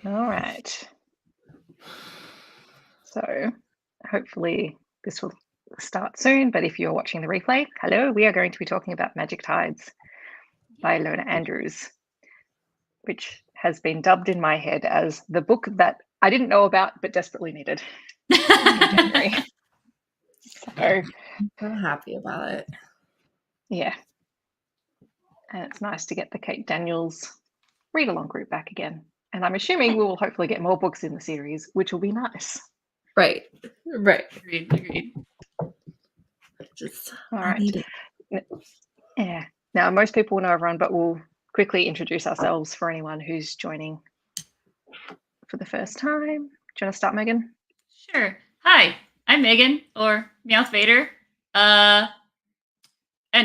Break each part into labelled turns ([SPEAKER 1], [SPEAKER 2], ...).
[SPEAKER 1] All right. So hopefully this will start soon, but if you're watching the replay, hello, we are going to be talking about Magic Tides by Ilona Andrews, which has been dubbed in my head as the book that I didn't know about but desperately needed in January. So
[SPEAKER 2] I'm so happy about it.
[SPEAKER 1] yeah. And it's nice to get the Kate Daniels read-along group back again. And I'm assuming we will hopefully get more books in the series, which will be nice.
[SPEAKER 2] Right.
[SPEAKER 3] Agreed.
[SPEAKER 2] Just
[SPEAKER 1] All
[SPEAKER 2] I
[SPEAKER 1] right.
[SPEAKER 2] need it.
[SPEAKER 1] Yeah. Now, most people know everyone, but we'll quickly introduce ourselves for anyone who's joining for the first time. Do you want to start, Megan?
[SPEAKER 3] Sure. Hi, I'm Megan, or Meowth Vader. And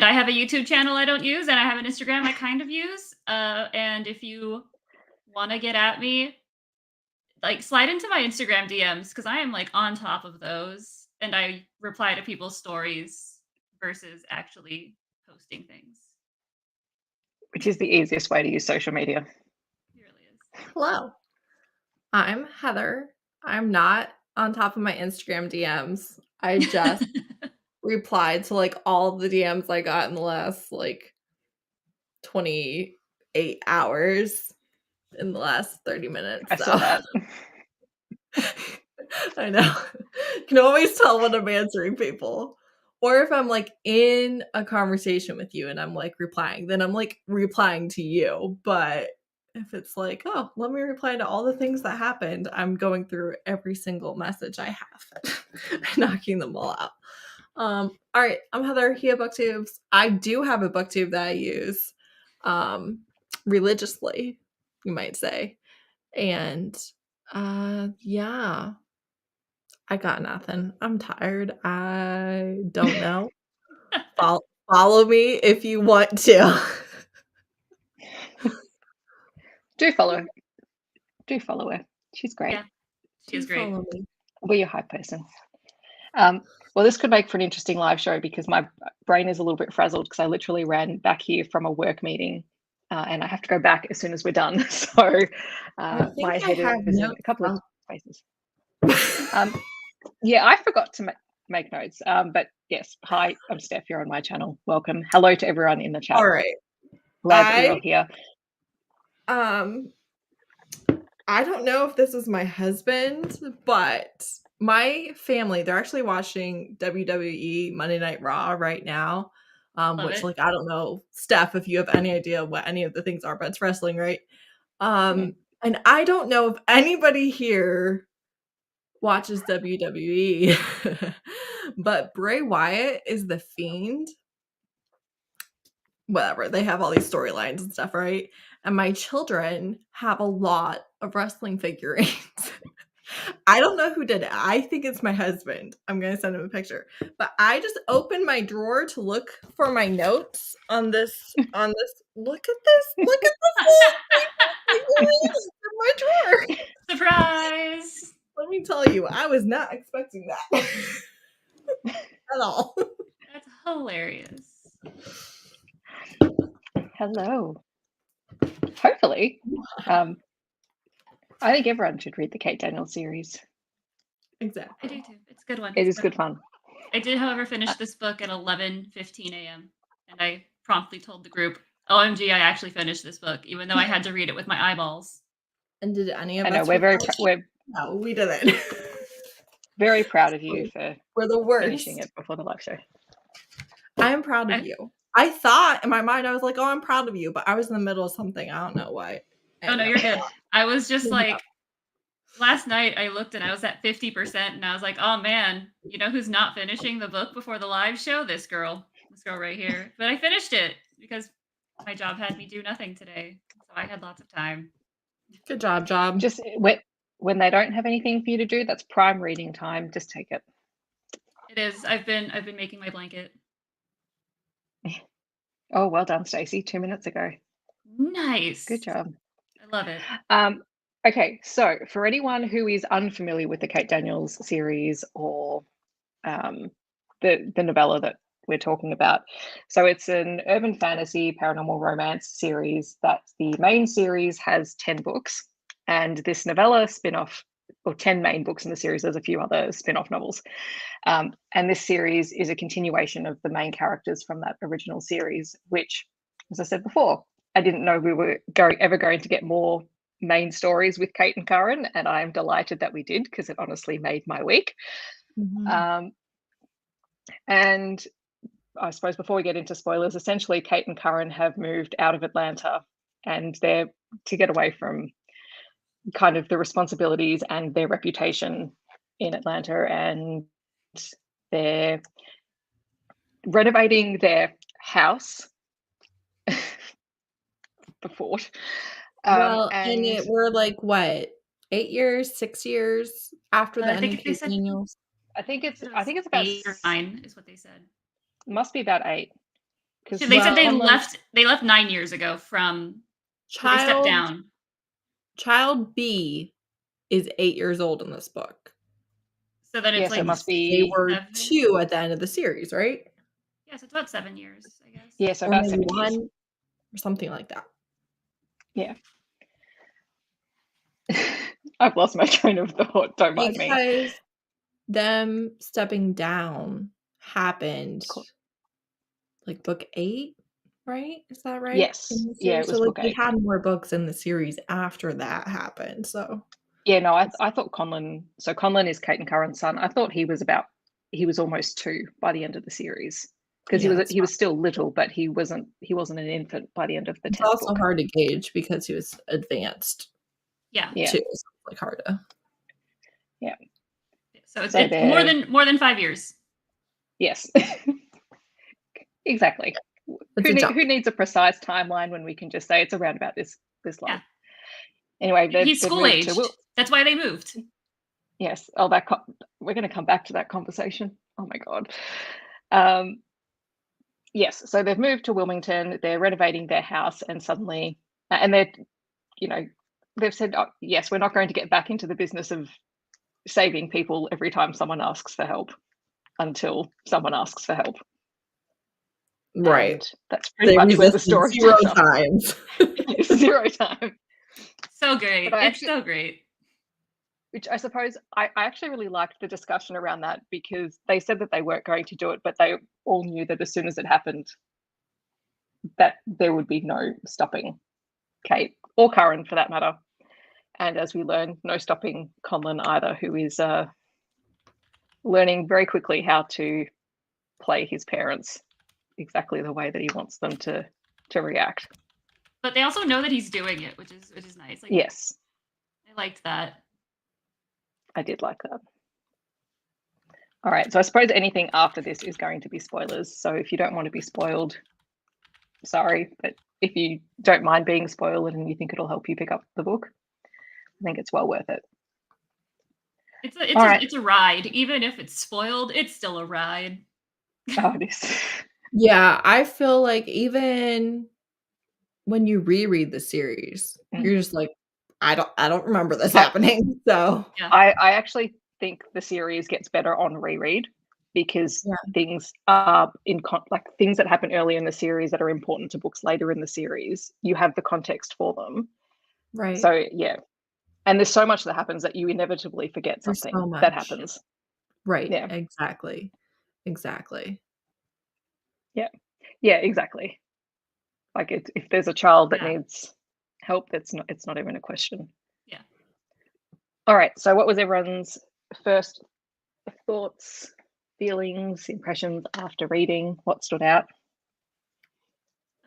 [SPEAKER 3] I have a YouTube channel I don't use, and I have an Instagram I kind of use. And if you want to get at me, like slide into my Instagram DMs because I am like on top of those, and I reply to people's stories versus actually posting things.
[SPEAKER 1] Which is the easiest way to use social media.
[SPEAKER 3] It really is.
[SPEAKER 2] Hello. I'm Heather. I'm not on top of my Instagram DMs. I just replied to like all the DMs I got in the last like 28 hours in the last 30 minutes.
[SPEAKER 1] I saw that.
[SPEAKER 2] I know. You can always tell when I'm answering people. Or if I'm like in a conversation with you and I'm like replying, then I'm like replying to you. But if it's like, oh, let me reply to all the things that happened, I'm going through every single message I have, knocking them all out. All right, I'm Heather here, BookTubes. I do have a booktube that I use religiously, you might say. And yeah, I got nothing. I'm tired. I don't know. Follow me if you want to.
[SPEAKER 1] Do follow her. She's great.
[SPEAKER 3] Yeah, she is great.
[SPEAKER 2] Follow me.
[SPEAKER 1] We're your hype person. Well, this could make for an interesting live show because my brain is a little bit frazzled because I literally ran back here from a work meeting and I have to go back as soon as we're done. So my head is in a couple of places. Yeah, I forgot to make notes. But yes, hi, I'm Steph. You're on my channel. Welcome. Hello to everyone in the chat.
[SPEAKER 2] All right.
[SPEAKER 1] Glad that you're all here.
[SPEAKER 2] I don't know if this is my husband, but my family, they're actually watching WWE Monday Night Raw right now. Which, like, I don't know, Steph, if you have any idea what any of the things are, but it's wrestling, right? And I don't know if anybody here watches WWE, but Bray Wyatt is the Fiend. Whatever, they have all these storylines and stuff, right? And my children have a lot of wrestling figurines. I don't know who did it. I think it's my husband. I'm gonna send him a picture. But I just opened my drawer to look for my notes on this. Look at this. Look at the figurines in my drawer.
[SPEAKER 3] Surprise!
[SPEAKER 2] Let me tell you, I was not expecting that at all.
[SPEAKER 3] That's hilarious.
[SPEAKER 1] Hello. Hopefully. I think everyone should read the Kate Daniels series.
[SPEAKER 2] Exactly.
[SPEAKER 3] I do too. It's a good one.
[SPEAKER 1] It is good fun.
[SPEAKER 3] I did, however, finish this book at 11:15 a.m. and I promptly told the group, OMG, I actually finished this book, even though I had to read it with my eyeballs.
[SPEAKER 2] And did any of us?
[SPEAKER 1] I know,
[SPEAKER 2] no, we didn't.
[SPEAKER 1] Very proud of you for
[SPEAKER 2] we're the worst.
[SPEAKER 1] Finishing it before the live show.
[SPEAKER 2] I am proud of you. I thought in my mind, I was like, oh, I'm proud of you, but I was in the middle of something. I don't know why.
[SPEAKER 3] Oh, no, you're good. I was just like, last night I looked and I was at 50% and I was like, oh man, you know who's not finishing the book before the live show? This girl right here. But I finished it because my job had me do nothing today. So I had lots of time.
[SPEAKER 2] Good job.
[SPEAKER 1] Just when they don't have anything for you to do, that's prime reading time. Just take it.
[SPEAKER 3] It is. I've been making my blanket.
[SPEAKER 1] Oh, well done, Stacey. 2 minutes ago.
[SPEAKER 3] Nice.
[SPEAKER 1] Good job.
[SPEAKER 3] I love it.
[SPEAKER 1] Okay, so for anyone who is unfamiliar with the Kate Daniels series or the novella that we're talking about, so it's an urban fantasy paranormal romance series that the main series has 10 books, And this novella spin-off, or 10 main books in the series, there's a few other spin-off novels. And this series is a continuation of the main characters from that original series, which, as I said before, I didn't know we were ever going to get more main stories with Kate and Karen, and I'm delighted that we did, because it honestly made my week. And I suppose before we get into spoilers, essentially Kate and Karen have moved out of Atlanta, and they're to get away from kind of the responsibilities and their reputation in Atlanta, and they're renovating their house, the fort.
[SPEAKER 2] And we're like, what, 8 years, 6 years after the end of Kate Daniels?
[SPEAKER 1] I think it's about
[SPEAKER 3] 8 or 9 is what they said.
[SPEAKER 1] Must be about 8.
[SPEAKER 3] Because they said they left 9 years ago from they stepped down.
[SPEAKER 2] Child B is 8 years old in this book.
[SPEAKER 3] So then it's
[SPEAKER 1] it must be
[SPEAKER 2] they were 2 at the end of the series, right?
[SPEAKER 3] Yeah, so it's about 7 years, I guess.
[SPEAKER 1] Yeah, so about 7
[SPEAKER 2] 1
[SPEAKER 1] years.
[SPEAKER 2] or something like that.
[SPEAKER 1] Yeah. I've lost my train of thought. Don't mind me.
[SPEAKER 2] Because them stepping down happened like book 8, right? Is that right?
[SPEAKER 1] Yes. Yeah, it was book 8.
[SPEAKER 2] We had more books in the series after that happened. So
[SPEAKER 1] yeah, no, I thought Conlon. So Conlon is Kate and Karen's son. I thought he was almost 2 by the end of the series, because he was still little, but he wasn't an infant by the end of the 10th book.
[SPEAKER 2] It's also hard to gauge because he was advanced.
[SPEAKER 3] Yeah.
[SPEAKER 2] Too. It's like hard to.
[SPEAKER 1] Yeah.
[SPEAKER 3] So it's more than 5 years.
[SPEAKER 1] Yes. Exactly. Who needs a precise timeline when we can just say it's around about this long? Yeah. Anyway,
[SPEAKER 3] he's school aged. That's why they moved.
[SPEAKER 1] Yes. Oh, we're going to come back to that conversation. Oh my God. Yes. So they've moved to Wilmington. They're renovating their house, and suddenly, and they're, they've said, oh, yes, we're not going to get back into the business of saving people every time someone asks for help, until someone asks for help.
[SPEAKER 2] Right.
[SPEAKER 1] And that's pretty much where the story
[SPEAKER 2] 0 times.
[SPEAKER 1] 0 times.
[SPEAKER 3] So great. It's so great.
[SPEAKER 1] Which I suppose I actually really liked the discussion around that, because they said that they weren't going to do it, but they all knew that as soon as it happened, that there would be no stopping Kate or Karen for that matter. And as we learn, no stopping Conlon either, who is learning very quickly how to play his parents exactly the way that he wants them to react.
[SPEAKER 3] But they also know that he's doing it, which is nice. Like,
[SPEAKER 1] yes.
[SPEAKER 3] I liked that.
[SPEAKER 1] I did like that. All right, so I suppose anything after this is going to be spoilers. So if you don't want to be spoiled, sorry, but if you don't mind being spoiled and you think it'll help you pick up the book, I think it's well worth it.
[SPEAKER 3] It's a ride. Even if it's spoiled, it's still a ride.
[SPEAKER 1] Oh, it is.
[SPEAKER 2] Yeah, I feel like even when you reread the series, you're just like, I don't remember this happening. So
[SPEAKER 1] yeah. I actually think the series gets better on reread, because things are things that happen early in the series that are important to books later in the series, you have the context for them.
[SPEAKER 2] Right.
[SPEAKER 1] So yeah. And there's so much that happens that you inevitably forget something that happens.
[SPEAKER 2] Right.
[SPEAKER 1] Yeah.
[SPEAKER 2] Exactly.
[SPEAKER 1] Yeah. Yeah, exactly. Like if there's a child that needs help, it's not even a question.
[SPEAKER 3] Yeah.
[SPEAKER 1] All right. So what was everyone's first thoughts, feelings, impressions after reading? What stood out?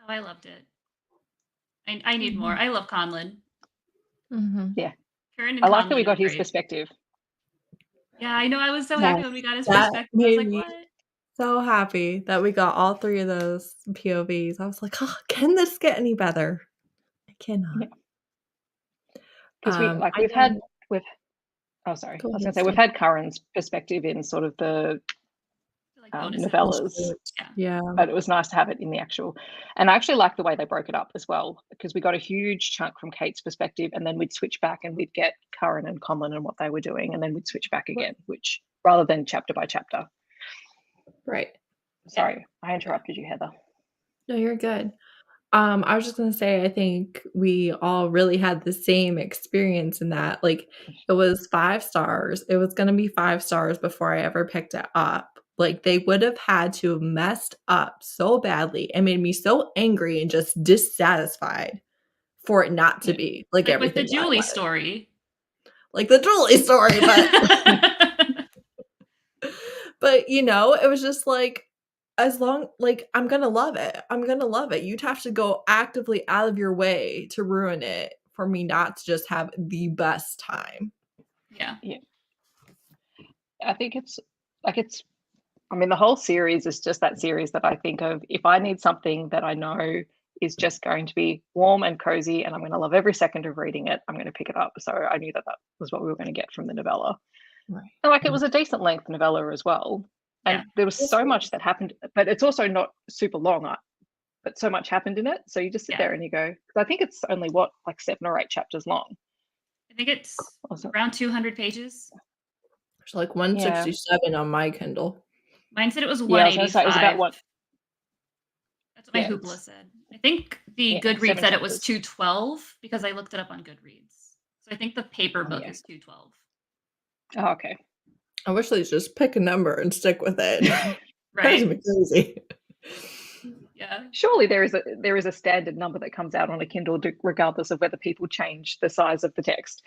[SPEAKER 3] Oh, I loved it. I need more. I love Conlon.
[SPEAKER 1] Yeah.
[SPEAKER 3] Karen and
[SPEAKER 1] I like
[SPEAKER 3] Conlon
[SPEAKER 1] that we got his
[SPEAKER 3] great.
[SPEAKER 1] perspective.
[SPEAKER 3] Yeah, I know. I was so happy when we got his perspective. I was like, what?
[SPEAKER 2] So happy that we got all 3 of those POVs. I was like, oh, can this get any better? I cannot.
[SPEAKER 1] Because we've had Karen's perspective in sort of the novellas.
[SPEAKER 2] Yeah.
[SPEAKER 1] But it was nice to have it in the actual. And I actually like the way they broke it up as well, because we got a huge chunk from Kate's perspective, and then we'd switch back and we'd get Karen and Conlon and what they were doing, and then we'd switch back again, which rather than chapter by chapter.
[SPEAKER 2] Right.
[SPEAKER 1] Sorry, I interrupted you, Heather.
[SPEAKER 2] No, you're good. I was just gonna say, I think we all really had the same experience in that, like, it was 5 stars. It was gonna be 5 stars before I ever picked it up. Like, they would have had to have messed up so badly and made me so angry and just dissatisfied for it not to
[SPEAKER 1] Yeah.
[SPEAKER 2] be like
[SPEAKER 3] Like with the
[SPEAKER 2] everything that I
[SPEAKER 3] Julie
[SPEAKER 2] wanted.
[SPEAKER 3] story.
[SPEAKER 2] Like the Julie story, but, it was just like, as long like, I'm gonna love it. I'm gonna love it. You'd have to go actively out of your way to ruin it for me not to just have the best time.
[SPEAKER 3] Yeah.
[SPEAKER 1] Yeah. I think it's I mean, the whole series is just that series that I think of. If I need something that I know is just going to be warm and cozy and I'm going to love every second of reading it, I'm going to pick it up. So I knew that was what we were going to get from the novella.
[SPEAKER 2] Right.
[SPEAKER 1] And like, it was a decent length novella as well.
[SPEAKER 3] Yeah.
[SPEAKER 1] And there was so much that happened, but it's also not super long, but so much happened in it. So you just sit there and you go, because I think it's only like 7 or 8 chapters long.
[SPEAKER 3] I think it's around 200 pages.
[SPEAKER 2] It's like 167 on my Kindle.
[SPEAKER 3] Mine said it was
[SPEAKER 1] Yeah, I was
[SPEAKER 3] 185.
[SPEAKER 1] going to say it was about what.
[SPEAKER 3] That's what my hoopla said. I think the Goodreads said it was 212 because I looked it up on Goodreads. So I think the paper book is 212.
[SPEAKER 1] Oh, okay.
[SPEAKER 2] I wish they'd just pick a number and stick with it.
[SPEAKER 3] Right?
[SPEAKER 2] That's crazy.
[SPEAKER 3] Yeah.
[SPEAKER 1] Surely there is a standard number that comes out on a Kindle, regardless of whether people change the size of the text.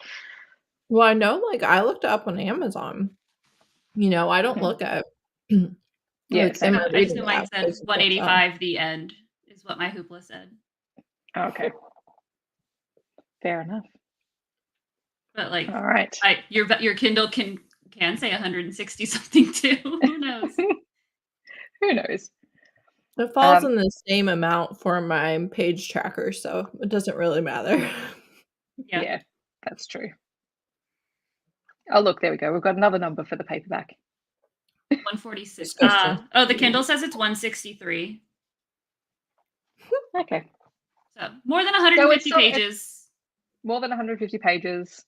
[SPEAKER 2] Well, I know, like, I looked it up on Amazon. I don't look at
[SPEAKER 1] Yeah,
[SPEAKER 2] like, am I
[SPEAKER 3] I just
[SPEAKER 2] reading
[SPEAKER 3] know
[SPEAKER 2] it
[SPEAKER 3] mine
[SPEAKER 2] out?
[SPEAKER 3] said 185 the end is what my hoopla said.
[SPEAKER 1] Okay. Fair enough.
[SPEAKER 3] But like,
[SPEAKER 1] all right,
[SPEAKER 3] your Kindle can say 160 something too. Who knows?
[SPEAKER 1] Who knows?
[SPEAKER 2] It falls in the same amount for my page tracker, so it doesn't really matter.
[SPEAKER 1] Yeah, that's true. Oh, look, there we go. We've got another number for the paperback.
[SPEAKER 3] 146. The Kindle says it's 163.
[SPEAKER 1] Okay.
[SPEAKER 3] So more than 150 pages.
[SPEAKER 1] More than 150 pages.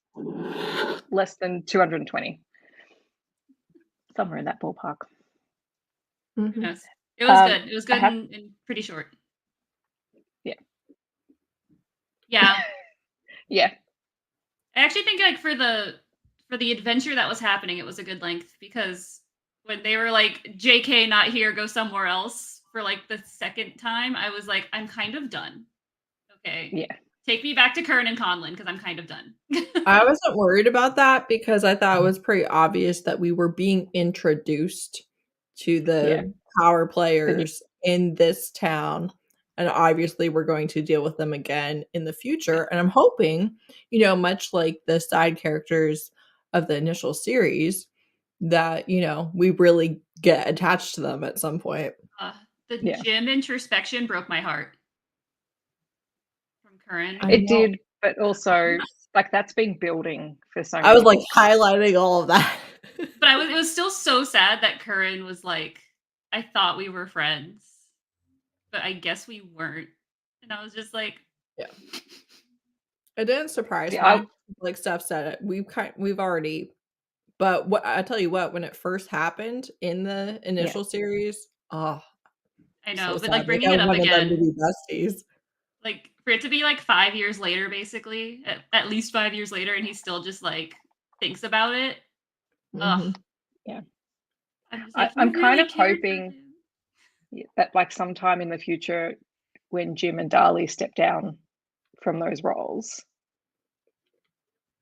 [SPEAKER 1] Less than 220. Somewhere in that ballpark.
[SPEAKER 3] Who knows? It was good. It was good and pretty short.
[SPEAKER 1] Yeah.
[SPEAKER 3] Yeah.
[SPEAKER 1] Yeah.
[SPEAKER 3] I actually think like for the adventure that was happening, it was a good length because when they were like, JK not here, go somewhere else for like the second time, I was like, I'm kind of done. Okay.
[SPEAKER 1] Yeah.
[SPEAKER 3] Take me back to Kern and Conlin because I'm kind of done.
[SPEAKER 2] I wasn't worried about that because I thought it was pretty obvious that we were being introduced to the power players in this town. And obviously we're going to deal with them again in the future. And I'm hoping, much like the side characters of the initial series, that, we really get attached to them at some point.
[SPEAKER 3] The gym introspection broke my heart. From Curran.
[SPEAKER 1] It did, but also like that's been building for so many
[SPEAKER 2] I was like
[SPEAKER 1] books.
[SPEAKER 2] highlighting all of that.
[SPEAKER 3] But it was still so sad that Curran was like, I thought we were friends, but I guess we weren't. And I was just like,
[SPEAKER 2] yeah. It didn't surprise me. Like Steph said, we've already. But what I tell you what, when it first happened in the initial series, I
[SPEAKER 3] know,
[SPEAKER 2] so
[SPEAKER 3] but like bringing it up again,
[SPEAKER 2] them to be besties.
[SPEAKER 3] Like for it to be like 5 years later, basically, at least 5 years later, and he still just like thinks about it.
[SPEAKER 1] Yeah.
[SPEAKER 3] I'm
[SPEAKER 1] kind of hoping that like sometime in the future, when Jim and Darlie step down from those roles,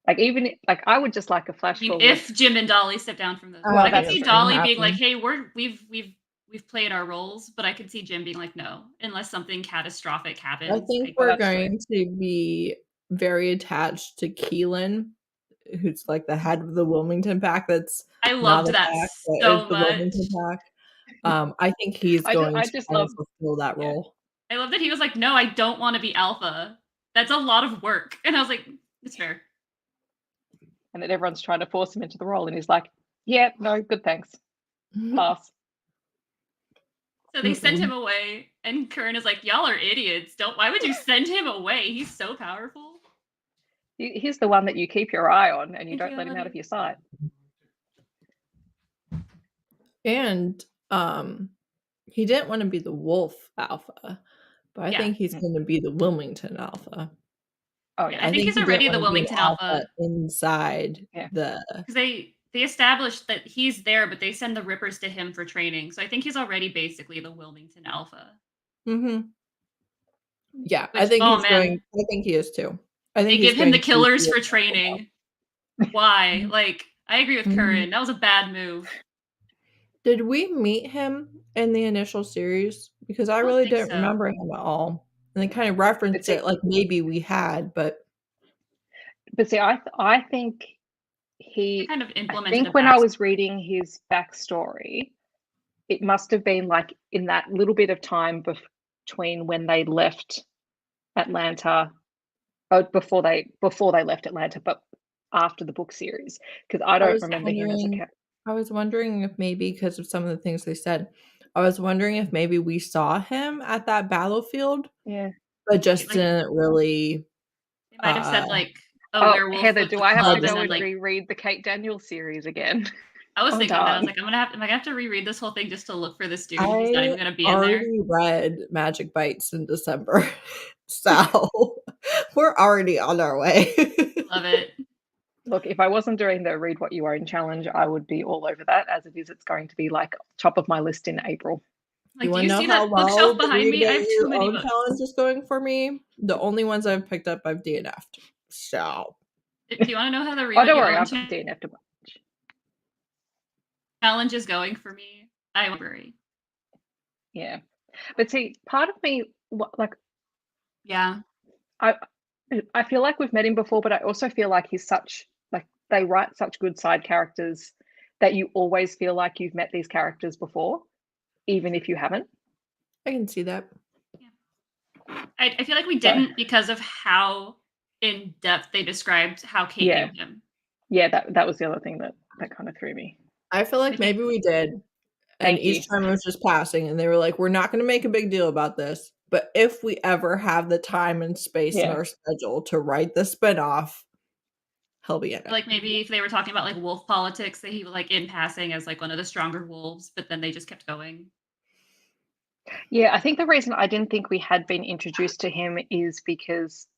[SPEAKER 1] like even like I would just like a flash forward.
[SPEAKER 3] If Jim and Darlie step down from those, I could see Darlie being like, "Hey, we've played our roles," but I could see Jim being like, "No, unless something catastrophic happens."
[SPEAKER 2] I think we're going to be very attached to Keelan, who's like the head of the Wilmington Pack.
[SPEAKER 3] I loved that so much.
[SPEAKER 2] The Wilmington Pack. I think he's going to fulfill that role.
[SPEAKER 3] I love that he was like, "No, I don't want to be alpha. That's a lot of work," and I was like, "It's fair."
[SPEAKER 1] And that everyone's trying to force him into the role, and he's like, "Yeah, no, good, thanks, pass."
[SPEAKER 3] So they sent him away, and Kern is like, "Y'all are idiots. Why would you send him away? He's so powerful."
[SPEAKER 1] He's the one that you keep your eye on, and you don't let him out of your sight.
[SPEAKER 2] And he didn't want to be the wolf alpha, But I think he's going to be the Wilmington Alpha.
[SPEAKER 1] Oh
[SPEAKER 3] yeah, I think he's already the Wilmington Alpha
[SPEAKER 2] inside
[SPEAKER 3] because they established that he's there, but they send the Rippers to him for training. So I think he's already basically the Wilmington Alpha.
[SPEAKER 2] Mm-hmm. Yeah, I think he's going. I think he is too. I think
[SPEAKER 3] they give him the Killers for training. Why? Like, I agree with Curran. That was a bad move.
[SPEAKER 2] Did we meet him in the initial series? Because I really didn't remember him at all. And they kind of referenced it like maybe we had, but
[SPEAKER 1] see, I think
[SPEAKER 3] they kind of implemented.
[SPEAKER 1] I think when I was reading his backstory, it must have been like in that little bit of time between when they left Atlanta, before they left Atlanta, but after the book series, because I don't remember him as a character.
[SPEAKER 2] I was wondering if maybe because of some of the things they said, I was wondering if maybe we saw him at that battlefield.
[SPEAKER 1] Yeah.
[SPEAKER 2] But just didn't really.
[SPEAKER 3] They might have said like a werewolf.
[SPEAKER 1] Heather, do I have to go and reread the Kate Daniels series again?
[SPEAKER 3] I was thinking that. I was like, am I gonna have to reread this whole thing just to look for this dude? He's not even gonna be in there. I
[SPEAKER 2] already read Magic Bites in December. So we're already on our way.
[SPEAKER 3] Love it.
[SPEAKER 1] Look, if I wasn't doing the Read What You Own challenge, I would be all over that. As it is, it's going to be like top of my list in April.
[SPEAKER 3] Like, do you see that bookshelf behind me? I have too many books.
[SPEAKER 2] Challenge is going for me. The only ones I've picked up, I've DNF'd. So,
[SPEAKER 3] do you want to know how the Read
[SPEAKER 1] What You Own I've DNF'd a bunch.
[SPEAKER 3] Challenge is going for me? I worry.
[SPEAKER 1] Yeah, but see, part of me,
[SPEAKER 3] yeah,
[SPEAKER 1] I feel like we've met him before, but I also feel like he's such they write such good side characters that you always feel like you've met these characters before, even if you haven't.
[SPEAKER 2] I can see that.
[SPEAKER 3] Yeah. I feel like we didn't because of how in depth they described how Kate knew him.
[SPEAKER 1] Yeah, that was the other thing that kind of threw me.
[SPEAKER 2] I feel like maybe we did. And each time it was just passing, and they were like, we're not going to make a big deal about this. But if we ever have the time and space in our schedule to write the spinoff, he'll be in it.
[SPEAKER 3] Like maybe if they were talking about like wolf politics, that he was like in passing as like one of the stronger wolves, but then they just kept going.
[SPEAKER 1] Yeah, I think the reason I didn't think we had been introduced to him is because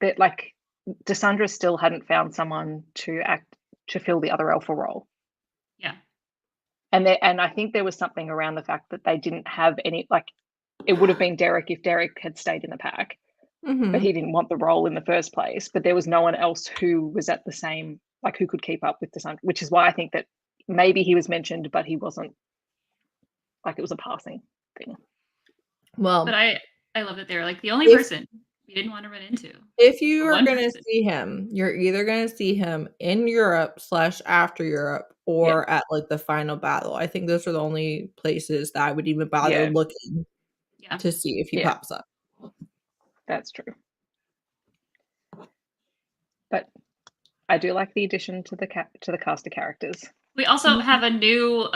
[SPEAKER 1] that like Dysandra still hadn't found someone to fill the other alpha role.
[SPEAKER 3] Yeah.
[SPEAKER 1] And I think there was something around the fact that they didn't have any, like, it would have been Derek if Derek had stayed in the pack, but he didn't want the role in the first place. But there was no one else who was at the same, like, who could keep up with Dysandra, which is why I think that maybe he was mentioned, but he wasn't, like, it was a passing thing.
[SPEAKER 2] Well,
[SPEAKER 3] but I love that they're like the only person we didn't want to run into.
[SPEAKER 2] If you are going to see him, you're either going to see him in Europe / after Europe or at like the final battle. I think those are the only places that I would even bother looking to see if he pops up.
[SPEAKER 1] That's true. But I do like the addition to the cast of characters.
[SPEAKER 3] We also have a new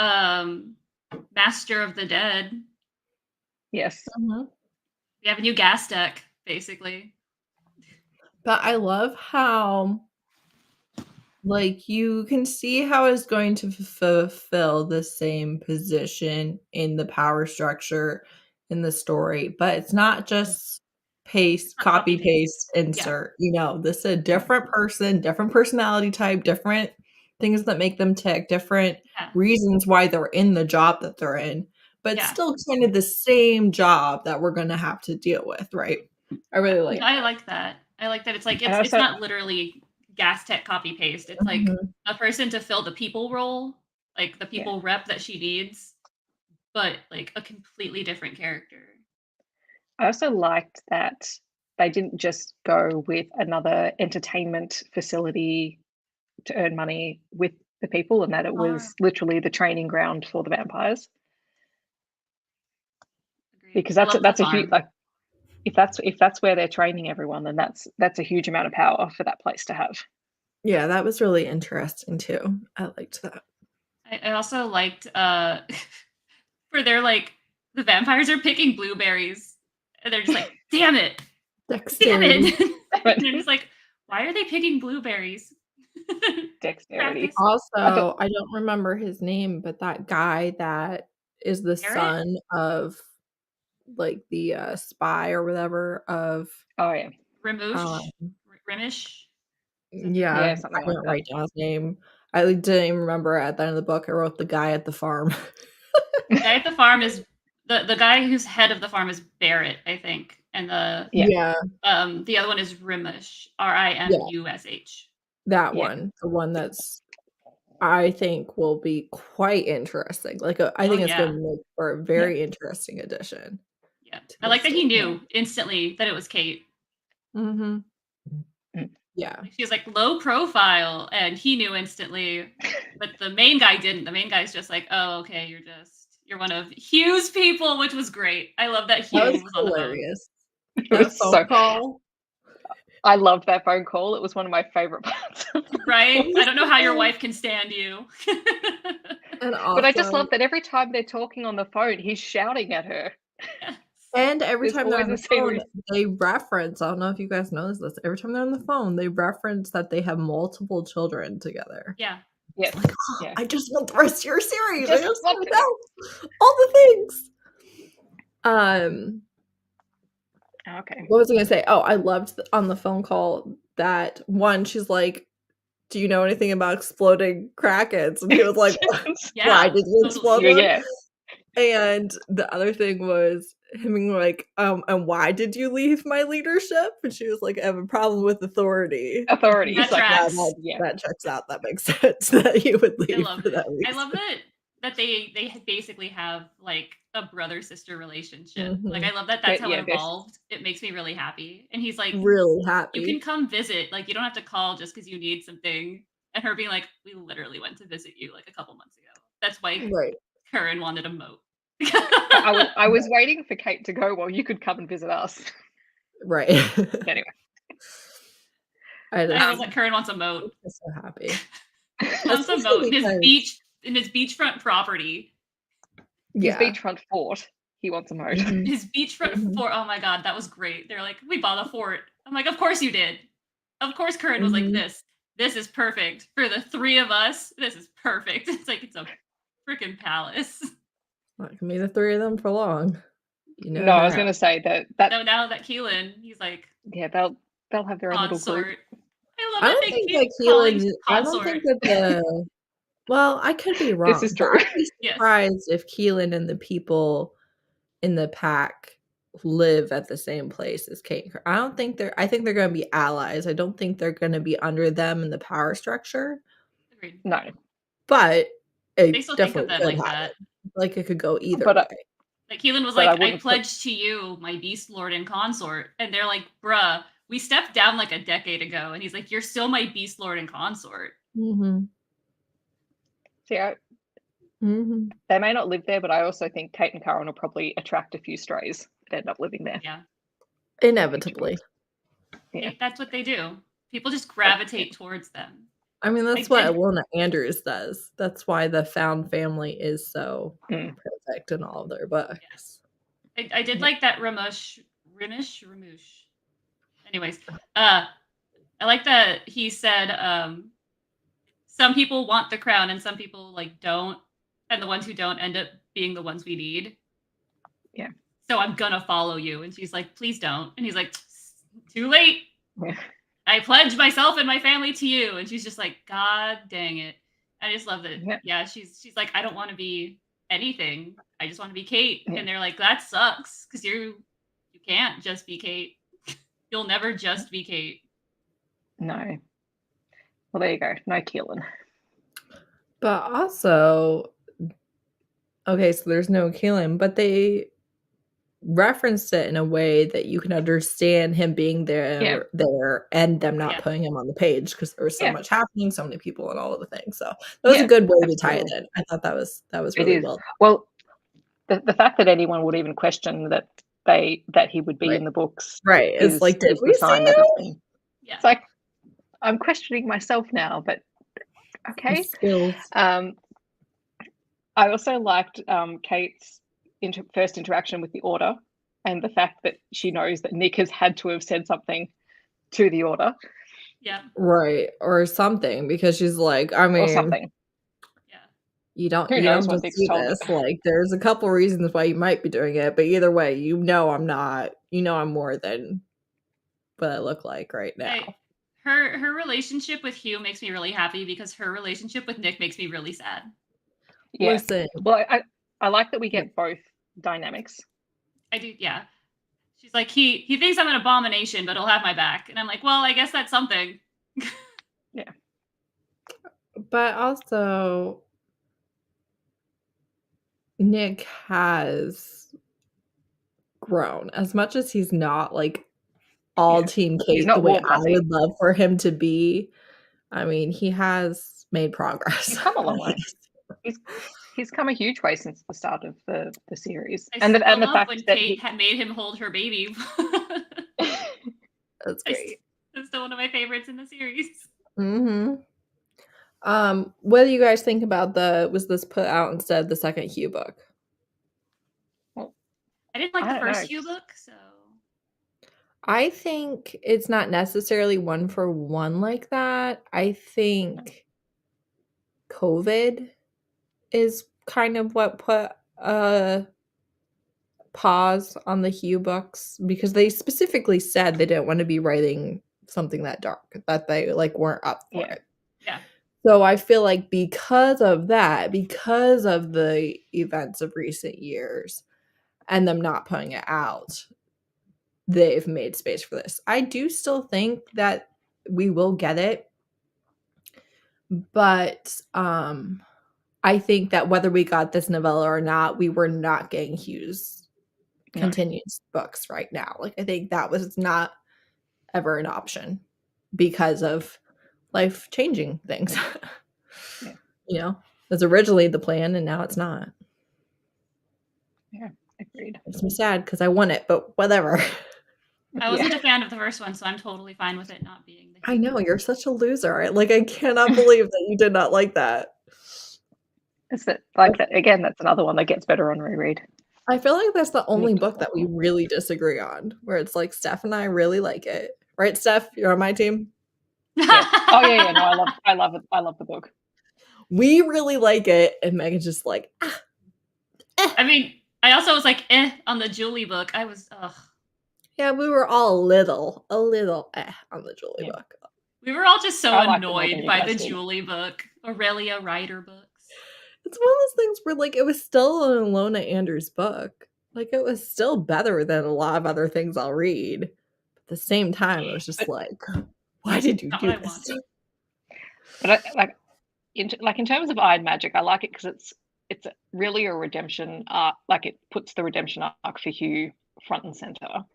[SPEAKER 3] Master of the Dead.
[SPEAKER 1] Yes.
[SPEAKER 3] We have a new gas deck, basically.
[SPEAKER 2] But I love how, like, you can see how it's going to fulfill the same position in the power structure in the story. But it's not just copy, paste, insert. You know, this is a different person, different personality type, different things that make them tick, different reasons why they're in the job that they're in. But still kind of the same job that we're going to have to deal with, right? I really like that.
[SPEAKER 3] I like that. I like that it's like it's not literally gas tech copy paste. It's like a person to fill the people role, like the people rep that she needs, but like a completely different character.
[SPEAKER 1] I also liked that they didn't just go with another entertainment facility to earn money with the people, and that it was literally the training ground for the vampires. Agreed. Because that's a huge, like, if that's where they're training everyone, then that's a huge amount of power for that place to have.
[SPEAKER 2] Yeah, that was really interesting too. I liked that.
[SPEAKER 3] I also liked for their like the vampires are picking blueberries and they're just like, damn it.
[SPEAKER 2] Dexterity.
[SPEAKER 3] Damn it. And they're just like, why are they picking blueberries?
[SPEAKER 1] Dexterity.
[SPEAKER 2] Also, I don't remember his name, but that guy that is the son of like the spy or whatever of
[SPEAKER 1] Oh yeah.
[SPEAKER 3] Ramush? Rimish?
[SPEAKER 2] Yeah,
[SPEAKER 1] something
[SPEAKER 2] I
[SPEAKER 1] like
[SPEAKER 2] didn't
[SPEAKER 1] that.
[SPEAKER 2] write down his name. I didn't even remember at the end of the book. I wrote the guy at the farm.
[SPEAKER 3] The guy at the farm is the guy who's head of the farm is Barrett, I think, and
[SPEAKER 1] Yeah.
[SPEAKER 3] the other one is Rimush, Rimush.
[SPEAKER 2] That
[SPEAKER 1] Yeah.
[SPEAKER 2] one, the one that's I think will be quite interesting. Like I think it's
[SPEAKER 3] yeah.
[SPEAKER 2] going to make for a very interesting addition.
[SPEAKER 3] Yeah,
[SPEAKER 2] to
[SPEAKER 3] I like
[SPEAKER 2] the
[SPEAKER 3] that he
[SPEAKER 2] story.
[SPEAKER 3] knew instantly that it was Kate.
[SPEAKER 2] Mm-hmm.
[SPEAKER 1] Mm.
[SPEAKER 2] Yeah.
[SPEAKER 3] She was like low profile, and he knew instantly, but the main guy didn't. The main guy's just like, oh, okay, you're one of Hugh's people, which was great. I love that Hugh
[SPEAKER 2] That was
[SPEAKER 3] was on the phone.
[SPEAKER 2] hilarious.
[SPEAKER 1] It
[SPEAKER 2] That
[SPEAKER 1] was
[SPEAKER 2] phone call.
[SPEAKER 1] I loved that phone call. It was one of my favorite parts.
[SPEAKER 3] Right? I don't know how your wife can stand you.
[SPEAKER 2] And also,
[SPEAKER 1] But I just love that every time they're talking on the phone, he's shouting at her.
[SPEAKER 3] Yes.
[SPEAKER 2] and every
[SPEAKER 1] There's
[SPEAKER 2] time they're
[SPEAKER 1] always
[SPEAKER 2] on the
[SPEAKER 1] a scene where
[SPEAKER 2] phone, they reference, I don't know if you guys notice this, every time they're on the phone, they reference that they have multiple children together.
[SPEAKER 3] Yeah.
[SPEAKER 1] Yes.
[SPEAKER 2] Like, oh,
[SPEAKER 1] Yeah.
[SPEAKER 2] I just want the rest of your series. I
[SPEAKER 1] Just
[SPEAKER 2] just
[SPEAKER 1] want
[SPEAKER 2] want
[SPEAKER 1] to-
[SPEAKER 2] to know all the things.
[SPEAKER 1] Okay.
[SPEAKER 2] What was I gonna say? Oh, I loved on the phone call that one, she's like, do you know anything about exploding Krakens? And he was like,
[SPEAKER 3] Yeah,
[SPEAKER 2] why did you explode
[SPEAKER 3] totally.
[SPEAKER 2] one?
[SPEAKER 1] Yeah.
[SPEAKER 2] And the other thing was him being like, and why did you leave my leadership? And she was like, I have a problem with authority.
[SPEAKER 1] Authority.
[SPEAKER 2] He's
[SPEAKER 3] That
[SPEAKER 2] like,
[SPEAKER 3] tracks.
[SPEAKER 2] that checks out. That makes sense that you would leave
[SPEAKER 3] love
[SPEAKER 2] for
[SPEAKER 3] it.
[SPEAKER 2] that reason.
[SPEAKER 3] I love that they basically have like a brother-sister relationship. Like I love that that's how it evolved. It makes me really happy. And he's like,
[SPEAKER 2] really happy.
[SPEAKER 3] you can come visit. Like you don't have to call just because you need something. And her being like, we literally went to visit you like a couple months ago. That's why Curran wanted a moat.
[SPEAKER 1] I was waiting for Kate to go, well, you could come and visit us.
[SPEAKER 2] Right.
[SPEAKER 1] Anyway.
[SPEAKER 3] I was like, Curran wants a moat.
[SPEAKER 2] I'm so happy.
[SPEAKER 3] He wants a moat in his beachfront property.
[SPEAKER 1] His beachfront fort. He wants a moat.
[SPEAKER 3] His beachfront fort. Oh my god, that was great. They're like, we bought a fort. I'm like, of course you did. Of course Curran was like, this is perfect. For the three of us, this is perfect. It's like it's a freaking palace.
[SPEAKER 2] Not gonna be the three of them for long. You know.
[SPEAKER 1] No, I was gonna say that
[SPEAKER 3] no, now that Keelan, he's like,
[SPEAKER 1] yeah, they'll have their own little group.
[SPEAKER 3] I don't think that Keelan.
[SPEAKER 2] I don't think that the. Well, I could be wrong.
[SPEAKER 1] This is true.
[SPEAKER 2] I'd be surprised if Keelan and the people in the pack live at the same place as Kate. I don't think they're. I think they're going to be allies. I don't think they're going to be under them in the power structure.
[SPEAKER 3] Agreed.
[SPEAKER 1] No,
[SPEAKER 2] but
[SPEAKER 3] they still think of them like
[SPEAKER 2] happen.
[SPEAKER 3] that.
[SPEAKER 2] Like it could go either way.
[SPEAKER 3] Like Keelan was like, I pledge to you, my beast lord and consort, and they're like, bruh, we stepped down like a decade ago, and he's like, you're still my beast lord and consort.
[SPEAKER 1] See, they may not live there, but I also think Kate and Curran will probably attract a few strays that end up living there.
[SPEAKER 3] Yeah.
[SPEAKER 2] Inevitably.
[SPEAKER 1] Yeah.
[SPEAKER 3] That's what they do. People just gravitate towards them.
[SPEAKER 2] I mean, that's what Ilona Andrews does. That's why the found family is so perfect in all of their books.
[SPEAKER 3] Yes. I did like that Ramush. Anyways, I like that he said some people want the crown and some people like don't, and the ones who don't end up being the ones we need.
[SPEAKER 1] Yeah.
[SPEAKER 3] So I'm gonna follow you, and she's like, please don't, and he's like, too late.
[SPEAKER 1] Yeah.
[SPEAKER 3] I pledge myself and my family to you, and she's just like, God dang it. I just love that. Yeah, she's like, I don't want to be anything. I just want to be Kate. Yeah. And they're like, that sucks because you can't just be Kate. You'll never just be Kate.
[SPEAKER 1] No. Well, there you go. No Keelan.
[SPEAKER 2] But also, okay, so there's no Keelan, but they referenced it in a way that you can understand him being there and them not putting him on the page because there was so much happening, so many people and all of the things. So that was a good way to tie it in. I thought that was really well.
[SPEAKER 1] Well, the fact that anyone would even question that he would be in the books,
[SPEAKER 2] right? It's like, did we see him?
[SPEAKER 1] It's like I'm questioning myself now, but okay. I also liked Kate's first interaction with the Order and the fact that she knows that Nick has had to have said something to the Order.
[SPEAKER 3] Yeah.
[SPEAKER 2] Right. Or something, because she's like, I mean.
[SPEAKER 1] Or something.
[SPEAKER 3] Yeah.
[SPEAKER 2] You don't
[SPEAKER 1] Who knows what
[SPEAKER 2] just
[SPEAKER 1] Nick's
[SPEAKER 2] do
[SPEAKER 1] told
[SPEAKER 2] this.
[SPEAKER 1] her.
[SPEAKER 2] Like, there's a couple reasons why you might be doing it, but either way, I'm not. I'm more than what I look like right now.
[SPEAKER 3] Her relationship with Hugh makes me really happy because her relationship with Nick makes me really sad.
[SPEAKER 1] Yeah.
[SPEAKER 2] Listen.
[SPEAKER 1] Well, I like that we get both dynamics.
[SPEAKER 3] I do, yeah. She's like, he thinks I'm an abomination, but he'll have my back. And I'm like, well, I guess that's something.
[SPEAKER 1] Yeah.
[SPEAKER 2] But also, Nick has grown. As much as he's not like all Team Kate the way I would love for him to be, I mean, he has made progress.
[SPEAKER 1] He's come a long way. He's come a huge way since the start of the series.
[SPEAKER 3] I love fact when that Kate had made him hold her baby.
[SPEAKER 2] That's great.
[SPEAKER 3] That's still one of my favorites in the series.
[SPEAKER 2] Mm-hmm. What do you guys think about was this put out instead of the second Hugh book?
[SPEAKER 3] Well, I didn't like the first Hugh book, so
[SPEAKER 2] I think it's not necessarily one for one like that. I think COVID is kind of what put a pause on the Hugh books, because they specifically said they didn't want to be writing something that dark, that they like weren't up for it.
[SPEAKER 3] Yeah.
[SPEAKER 2] So I feel like because of that, because of the events of recent years and them not putting it out, they've made space for this. I do still think that we will get it, but I think that whether we got this novella or not, we were not getting Hugh's continuous books right now. Like, I think that was not ever an option because of life-changing things. It was originally the plan, and now it's not.
[SPEAKER 1] Yeah, agreed.
[SPEAKER 2] Makes me sad because I want it, but whatever.
[SPEAKER 3] I wasn't a fan of the first one, so I'm totally fine with it not being the
[SPEAKER 2] I know, you're such a loser. I cannot believe that you did not like that.
[SPEAKER 1] Is that like that again? That's another one that gets better on reread.
[SPEAKER 2] I feel like that's the only book that we really disagree on, where it's like Steph and I really like it, right? Steph, you're on my team.
[SPEAKER 1] Yeah. Oh yeah. No, I love it. I love the book.
[SPEAKER 2] We really like it, and Megan's just like,
[SPEAKER 3] I mean, I also was like, on the Julie book. I was,
[SPEAKER 2] Yeah, we were all a little on the Julie book.
[SPEAKER 3] We were all just so annoyed by the Julie book, Aurelia Rider books.
[SPEAKER 2] It's one of those things where, like, it was still an Ilona Andrews book. Like, it was still better than a lot of other things I'll read. But at the same time, it was just like, why did you do this?
[SPEAKER 1] But in terms of Iron Magic, I like it because it's really a redemption arc. Like, it puts the redemption arc for Hugh front and center,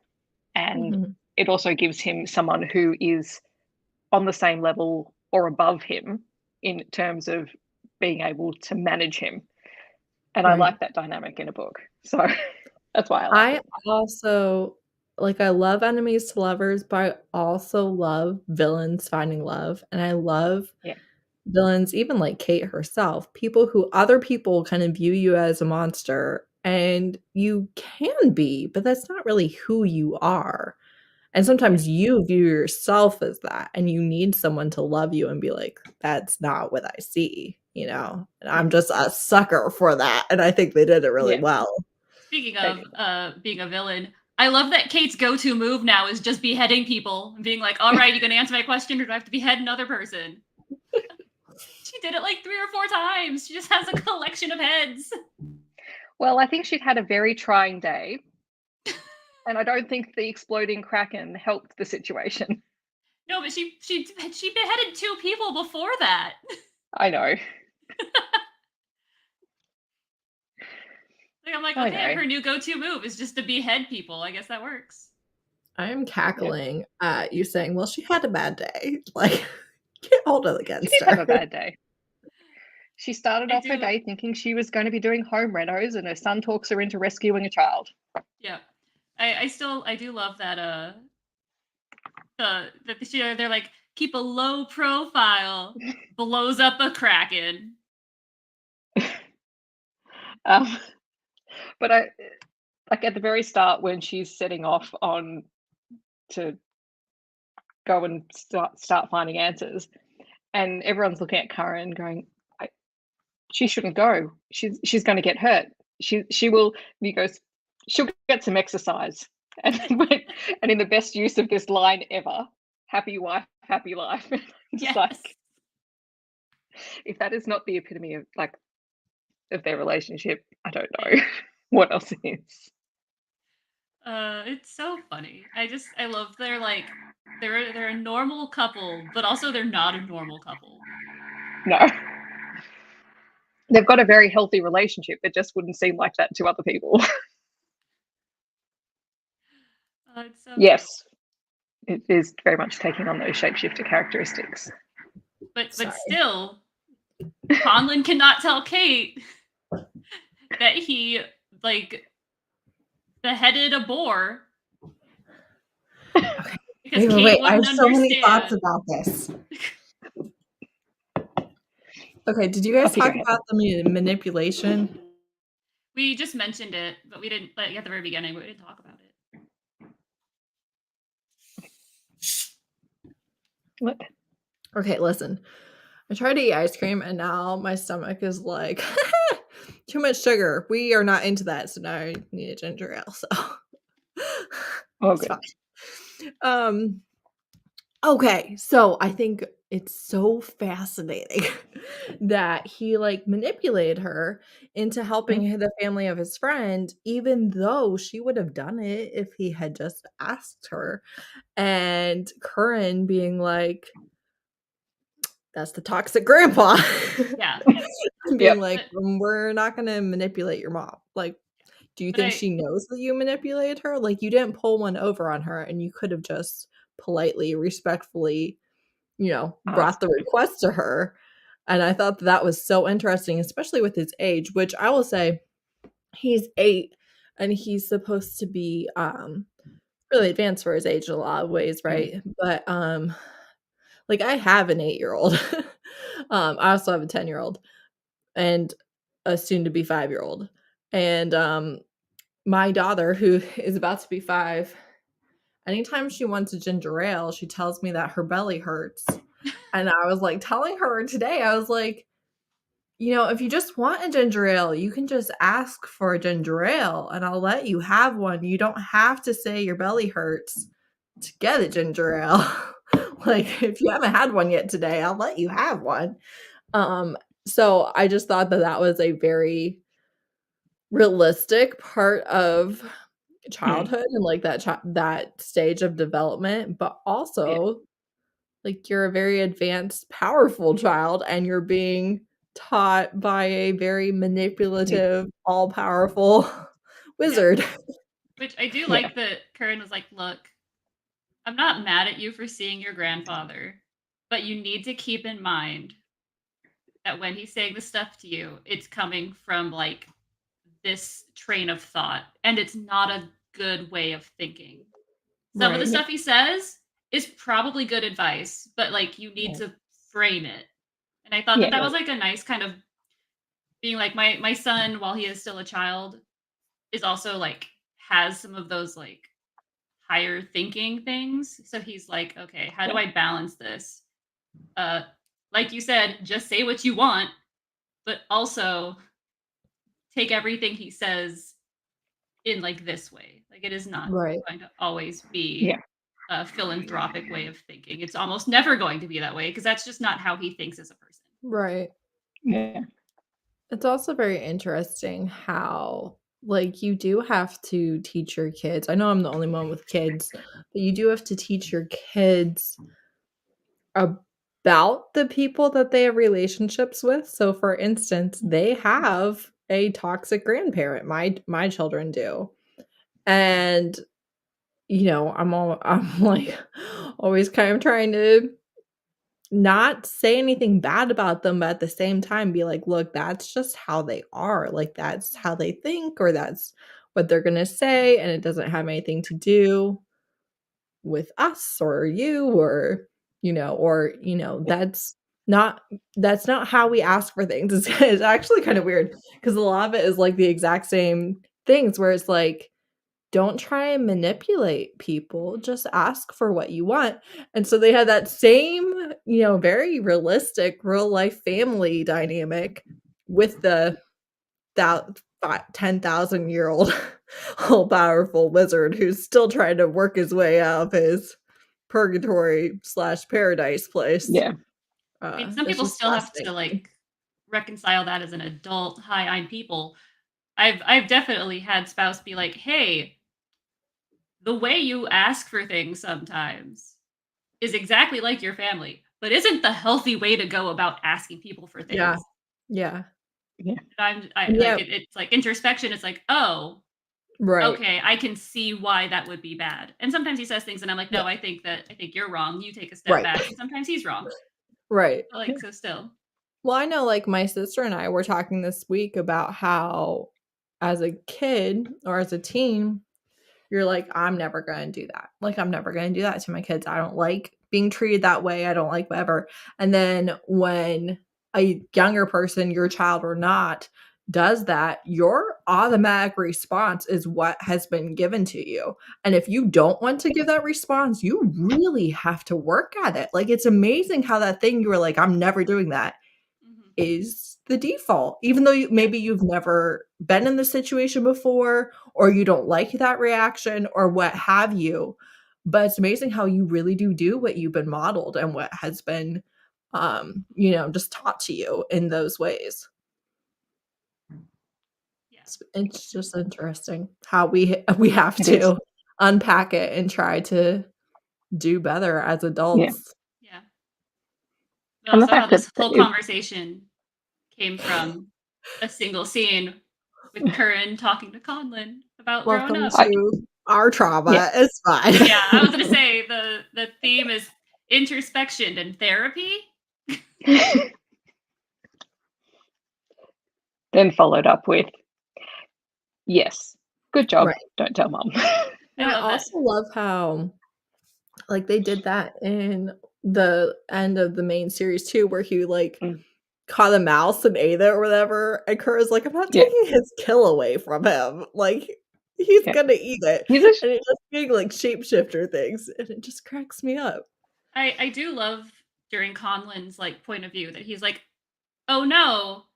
[SPEAKER 1] and it also gives him someone who is on the same level or above him in terms of being able to manage him. And I like that dynamic in a book. So that's why I like it.
[SPEAKER 2] I also, I love enemies to lovers, but I also love villains finding love. And I love villains, even like Kate herself, other people kind of view you as a monster, and you can be, but that's not really who you are. And sometimes you view yourself as that, and you need someone to love you and be like, that's not what I see, And I'm just a sucker for that. And I think they did it really well.
[SPEAKER 3] Speaking of being a villain, I love that Kate's go-to move now is just beheading people and being like, all right, you going to answer my question, or do I have to behead another person? She did it like 3 or 4 times. She just has a collection of heads.
[SPEAKER 1] Well, I think she'd had a very trying day. And I don't think the exploding kraken helped the situation.
[SPEAKER 3] No, but she beheaded 2 people before that.
[SPEAKER 1] I know.
[SPEAKER 3] I'm like, okay, her new go-to move is just to behead people. I guess that works.
[SPEAKER 2] I am cackling at you saying, well, she had a bad day. Like, can't hold it against her.
[SPEAKER 1] She did have a bad day. She started off her day thinking she was going to be doing home renos, and her son talks her into rescuing a child.
[SPEAKER 3] Yeah. I do love that they're like, keep a low profile, blows up a kraken.
[SPEAKER 1] But I like at the very start when she's setting off on to go and start finding answers, and everyone's looking at Karen going, she shouldn't go. She's going to get hurt. She will. He goes, she'll get some exercise. And in the best use of this line ever, happy wife, happy life. Just
[SPEAKER 3] Yes.
[SPEAKER 1] like, if that is not the epitome of their relationship, I don't know what else is.
[SPEAKER 3] It's so funny. I love they're a normal couple, but also they're not a normal couple.
[SPEAKER 1] No. They've got a very healthy relationship that just wouldn't seem like that to other people.
[SPEAKER 3] It's so
[SPEAKER 1] Yes, it is very much taking on those shapeshifter characteristics.
[SPEAKER 3] But still, Conlon cannot tell Kate that he beheaded a boar.
[SPEAKER 2] Okay. Wait. I have so many thoughts about this. Okay, did you guys talk about the manipulation?
[SPEAKER 3] We just mentioned it, but we didn't, at the very beginning, but we didn't talk about it.
[SPEAKER 1] What?
[SPEAKER 2] Okay, listen. I tried to eat ice cream and now my stomach is like, too much sugar. We are not into that, so now I need a ginger ale. So,
[SPEAKER 1] okay.
[SPEAKER 2] Okay, so I think it's so fascinating that he manipulated her into helping the family of his friend, even though she would have done it if he had just asked her. And Curran being like, that's the toxic grandpa.
[SPEAKER 3] Yeah.
[SPEAKER 2] Being we're not going to manipulate your mom. Do you think she knows that you manipulated her? You didn't pull one over on her and you could have just politely, respectfully, brought the request to her. And I thought that was so interesting, especially with his age, which I will say he's 8 and he's supposed to be really advanced for his age in a lot of ways, right? But I have an 8-year-old. I also have a 10-year-old and a soon to be 5-year-old. And my daughter, who is about to be 5, anytime she wants a ginger ale, she tells me that her belly hurts. And I was telling her today, I was like, if you just want a ginger ale, you can just ask for a ginger ale and I'll let you have one. You don't have to say your belly hurts to get a ginger ale. If you haven't had one yet today, I'll let you have one. So I just thought that was a very realistic part of childhood and that stage of development, but also you're a very advanced, powerful child and you're being taught by a very manipulative, all-powerful wizard.
[SPEAKER 3] Which I do like that Curran was like, look, I'm not mad at you for seeing your grandfather, but you need to keep in mind that when he's saying this stuff to you, it's coming from this train of thought and it's not a good way of thinking. Some of the stuff he says is probably good advice, but you need to frame it. And I thought that was a nice kind of being my son, while he is still a child, is also has some of those higher thinking things. So he's like, okay, how do I balance this? Like you said, just say what you want, but also take everything he says in this way. It is not going to always be a philanthropic way of thinking. It's almost never going to be that way because that's just not how he thinks as a person.
[SPEAKER 2] Right.
[SPEAKER 1] Yeah.
[SPEAKER 2] It's also very interesting how you do have to teach your kids. I know I'm the only one with kids, but you do have to teach your kids about the people that they have relationships with. So for instance, they have a toxic grandparent. My children do. And I'm always kind of trying to not say anything bad about them, but at the same time be like, look, that's just how they are. That's how they think, or that's what they're going to say. And it doesn't have anything to do with us or you or that's not how we ask for things. It's actually kind of weird because a lot of it is the exact same things where it's don't try and manipulate people, just ask for what you want. And so they had that same very realistic real life family dynamic with the 10,000-year-old all powerful wizard who's still trying to work his way out of his purgatory/paradise place.
[SPEAKER 1] Yeah.
[SPEAKER 3] I mean, some people still have to like reconcile that as an adult. Hi, I'm people. I've definitely had spouse be like, "Hey, the way you ask for things sometimes is exactly like your family, but isn't the healthy way to go about asking people for
[SPEAKER 2] Yeah.
[SPEAKER 3] things?"
[SPEAKER 2] Yeah.
[SPEAKER 3] Like it's like introspection. It's like, oh,
[SPEAKER 2] Right.
[SPEAKER 3] okay, I can see why that would be bad. And sometimes he says things, and I'm like, no,
[SPEAKER 2] Yeah.
[SPEAKER 3] I think you're wrong. You take a step
[SPEAKER 2] Right.
[SPEAKER 3] back. And sometimes he's wrong.
[SPEAKER 2] Right.
[SPEAKER 3] But, like, so still.
[SPEAKER 2] Well, I know, like, my sister and I were talking this week about how as a kid or as a teen, you're like, I'm never gonna do that. Like, I'm never gonna do that to my kids. I don't like being treated that way. I don't like whatever. And then when a younger person, your child or not, does that, your automatic response is what has been given to you. And if you don't want to give that response, you really have to work at it. Like, it's amazing how that thing you were like, I'm never doing that,
[SPEAKER 3] Mhm.
[SPEAKER 2] is the default, even though maybe you've never been in the situation before, or you don't like that reaction, or what have you. But it's amazing how you really do what you've been modeled and what has been, just taught to you in those ways.
[SPEAKER 3] Yeah.
[SPEAKER 2] It's just interesting how we have
[SPEAKER 1] It is.
[SPEAKER 2] to unpack it and try to do better as adults.
[SPEAKER 3] Yeah.
[SPEAKER 1] And
[SPEAKER 3] Well,
[SPEAKER 1] the
[SPEAKER 3] somehow
[SPEAKER 1] fact that
[SPEAKER 3] this whole conversation came from a single scene with Curran talking to Conlon about growing
[SPEAKER 2] Welcome
[SPEAKER 3] up.
[SPEAKER 2] to our trauma.
[SPEAKER 1] Yeah.
[SPEAKER 2] It's fine.
[SPEAKER 3] Yeah, I was gonna say the theme is introspection and therapy.
[SPEAKER 1] Then followed up with, yes, good job.
[SPEAKER 2] Right.
[SPEAKER 1] Don't tell mom.
[SPEAKER 2] And I
[SPEAKER 3] love it.
[SPEAKER 2] also love how, like, they did that in the end of the main series too, where he caught a mouse and ate it or whatever. And Kura's like, I'm not
[SPEAKER 1] Yeah.
[SPEAKER 2] taking his kill away from him. Like, he's
[SPEAKER 1] Yeah.
[SPEAKER 2] gonna eat it.
[SPEAKER 1] He's a
[SPEAKER 2] And it's just being like shapeshifter things, and it just cracks me up.
[SPEAKER 3] I do love during Conlon's like point of view that he's like, oh no,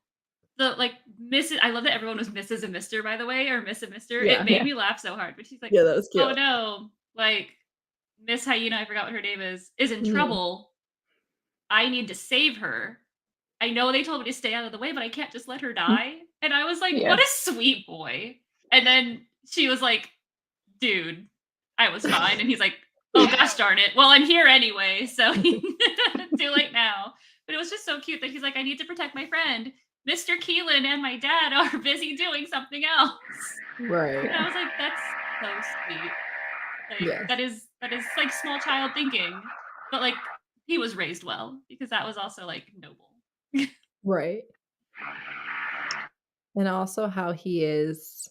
[SPEAKER 3] the like Mrs. I love that everyone was Mrs. and Mr. by the way, or Miss and Mr.
[SPEAKER 2] Yeah.
[SPEAKER 3] It made
[SPEAKER 1] Yeah.
[SPEAKER 3] me laugh so hard. But she's like,
[SPEAKER 2] Yeah, that was
[SPEAKER 3] oh
[SPEAKER 2] cute.
[SPEAKER 3] no, like Miss Hyena, I forgot what her name is in
[SPEAKER 2] Mhm.
[SPEAKER 3] trouble. I need to save her. I know they told me to stay out of the way, but I can't just let her die. And I was like,
[SPEAKER 1] Yeah.
[SPEAKER 3] what a sweet boy. And then she was like, dude, I was fine. And he's like, oh gosh darn it. Well, I'm here anyway, so too late now. But it was just so cute that he's like, I need to protect my friend. Mr. Keelan and my dad are busy doing something else.
[SPEAKER 2] Right.
[SPEAKER 3] And I was like, that's so sweet. Like
[SPEAKER 2] Yes.
[SPEAKER 3] that is like small child thinking. But like he was raised well because that was also like noble.
[SPEAKER 2] Right. And also how he is,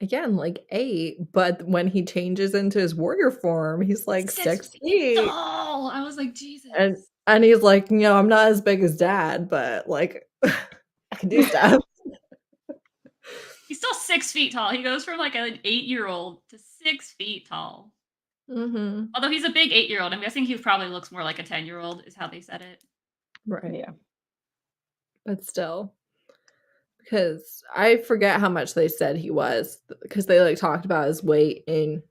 [SPEAKER 2] again, like 8, but when he changes into his warrior form, he's like 6 feet.
[SPEAKER 3] Tall. I was like, Jesus.
[SPEAKER 2] And he's like, I'm not as big as dad, but like I can do stuff.
[SPEAKER 3] He's still 6 feet tall. He goes from like an 8-year-old to 6 feet tall.
[SPEAKER 2] Mm-hmm.
[SPEAKER 3] Although he's a big 8-year-old, I'm guessing he probably looks more like a 10-year-old, is how they said it.
[SPEAKER 2] Right.
[SPEAKER 1] Yeah.
[SPEAKER 2] But still, because I forget how much they said he was, because they like talked about his weight in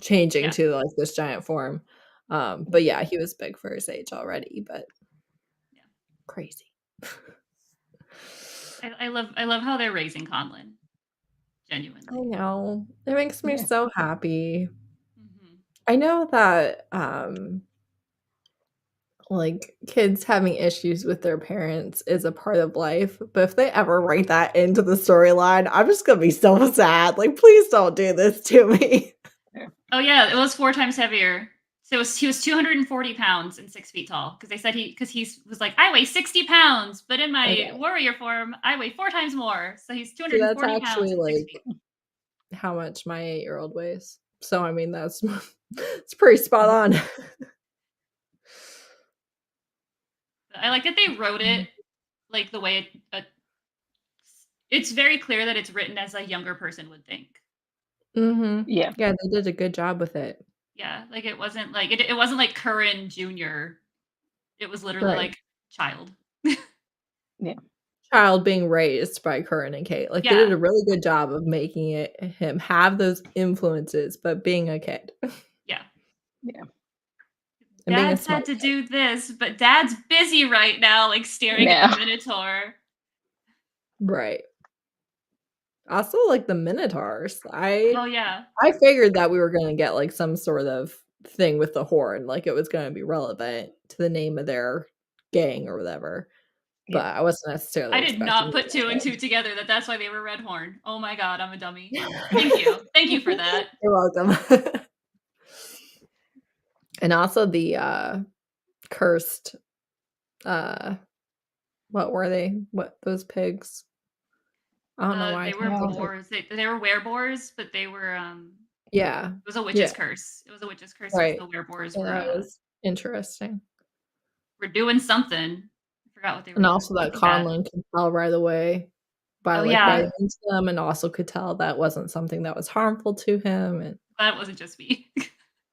[SPEAKER 2] changing to like this giant form. But yeah, he was big for his age already, but
[SPEAKER 3] Yeah.
[SPEAKER 2] Crazy.
[SPEAKER 3] I love how they're raising Conlon. Genuinely.
[SPEAKER 2] I know. It makes me so happy.
[SPEAKER 3] Mm-hmm.
[SPEAKER 2] I know that like kids having issues with their parents is a part of life, but if they ever write that into the storyline, I'm just gonna be so sad. Like, please don't do this to me.
[SPEAKER 3] Oh yeah, it was 4 times heavier. So he was 240 pounds and 6 feet tall. Because they said he was like, I weigh 60 pounds, but in my warrior form, I weigh 4 times more. So he's 240
[SPEAKER 2] that's
[SPEAKER 3] pounds
[SPEAKER 2] actually
[SPEAKER 3] and 6
[SPEAKER 2] like
[SPEAKER 3] feet.
[SPEAKER 2] how much my 8-year-old weighs. So I mean that's it's pretty spot on.
[SPEAKER 3] I like that they wrote it like the way it's very clear that it's written as a younger person would think.
[SPEAKER 2] Mm-hmm.
[SPEAKER 1] Yeah.
[SPEAKER 2] Yeah, they did a good job with it.
[SPEAKER 3] Yeah, like it wasn't like it wasn't like Curran Jr. It was literally like child.
[SPEAKER 1] Yeah.
[SPEAKER 2] child being raised by Curran and Kate. Like, they did a really good job of making him have those influences, but being a kid.
[SPEAKER 3] Yeah.
[SPEAKER 1] Yeah.
[SPEAKER 2] And being a
[SPEAKER 3] Dad
[SPEAKER 2] smart
[SPEAKER 3] said to
[SPEAKER 2] kid.
[SPEAKER 3] do this, but Dad's busy right now, like staring at the Minotaur.
[SPEAKER 2] Right. Also, like the Minotaurs.
[SPEAKER 3] Oh yeah.
[SPEAKER 2] I figured that we were gonna get like some sort of thing with the horn, like it was gonna be relevant to the name of their gang or whatever. But I wasn't necessarily
[SPEAKER 3] I did not
[SPEAKER 2] expecting
[SPEAKER 3] put 2 and 2 together that's why they were red horn. Oh my god, I'm a dummy. Thank you. Thank you for that.
[SPEAKER 2] You're welcome. And also the cursed what were they? What those pigs? I don't know why I
[SPEAKER 3] They were
[SPEAKER 2] can't think of
[SPEAKER 3] boars. They were wereboars, but they were
[SPEAKER 2] Yeah.
[SPEAKER 3] it was a witch's curse. It was a witch's curse because
[SPEAKER 2] Right.
[SPEAKER 3] the wereboars
[SPEAKER 2] Yeah,
[SPEAKER 3] were
[SPEAKER 2] that was interesting.
[SPEAKER 3] were doing something. I forgot what they were
[SPEAKER 2] And
[SPEAKER 3] doing.
[SPEAKER 2] also that
[SPEAKER 3] Something bad.
[SPEAKER 2] Conlon could tell right away by
[SPEAKER 3] Oh,
[SPEAKER 2] like
[SPEAKER 3] yeah.
[SPEAKER 2] biting into them, and also could tell that wasn't something that was harmful to him. And
[SPEAKER 3] That wasn't just me.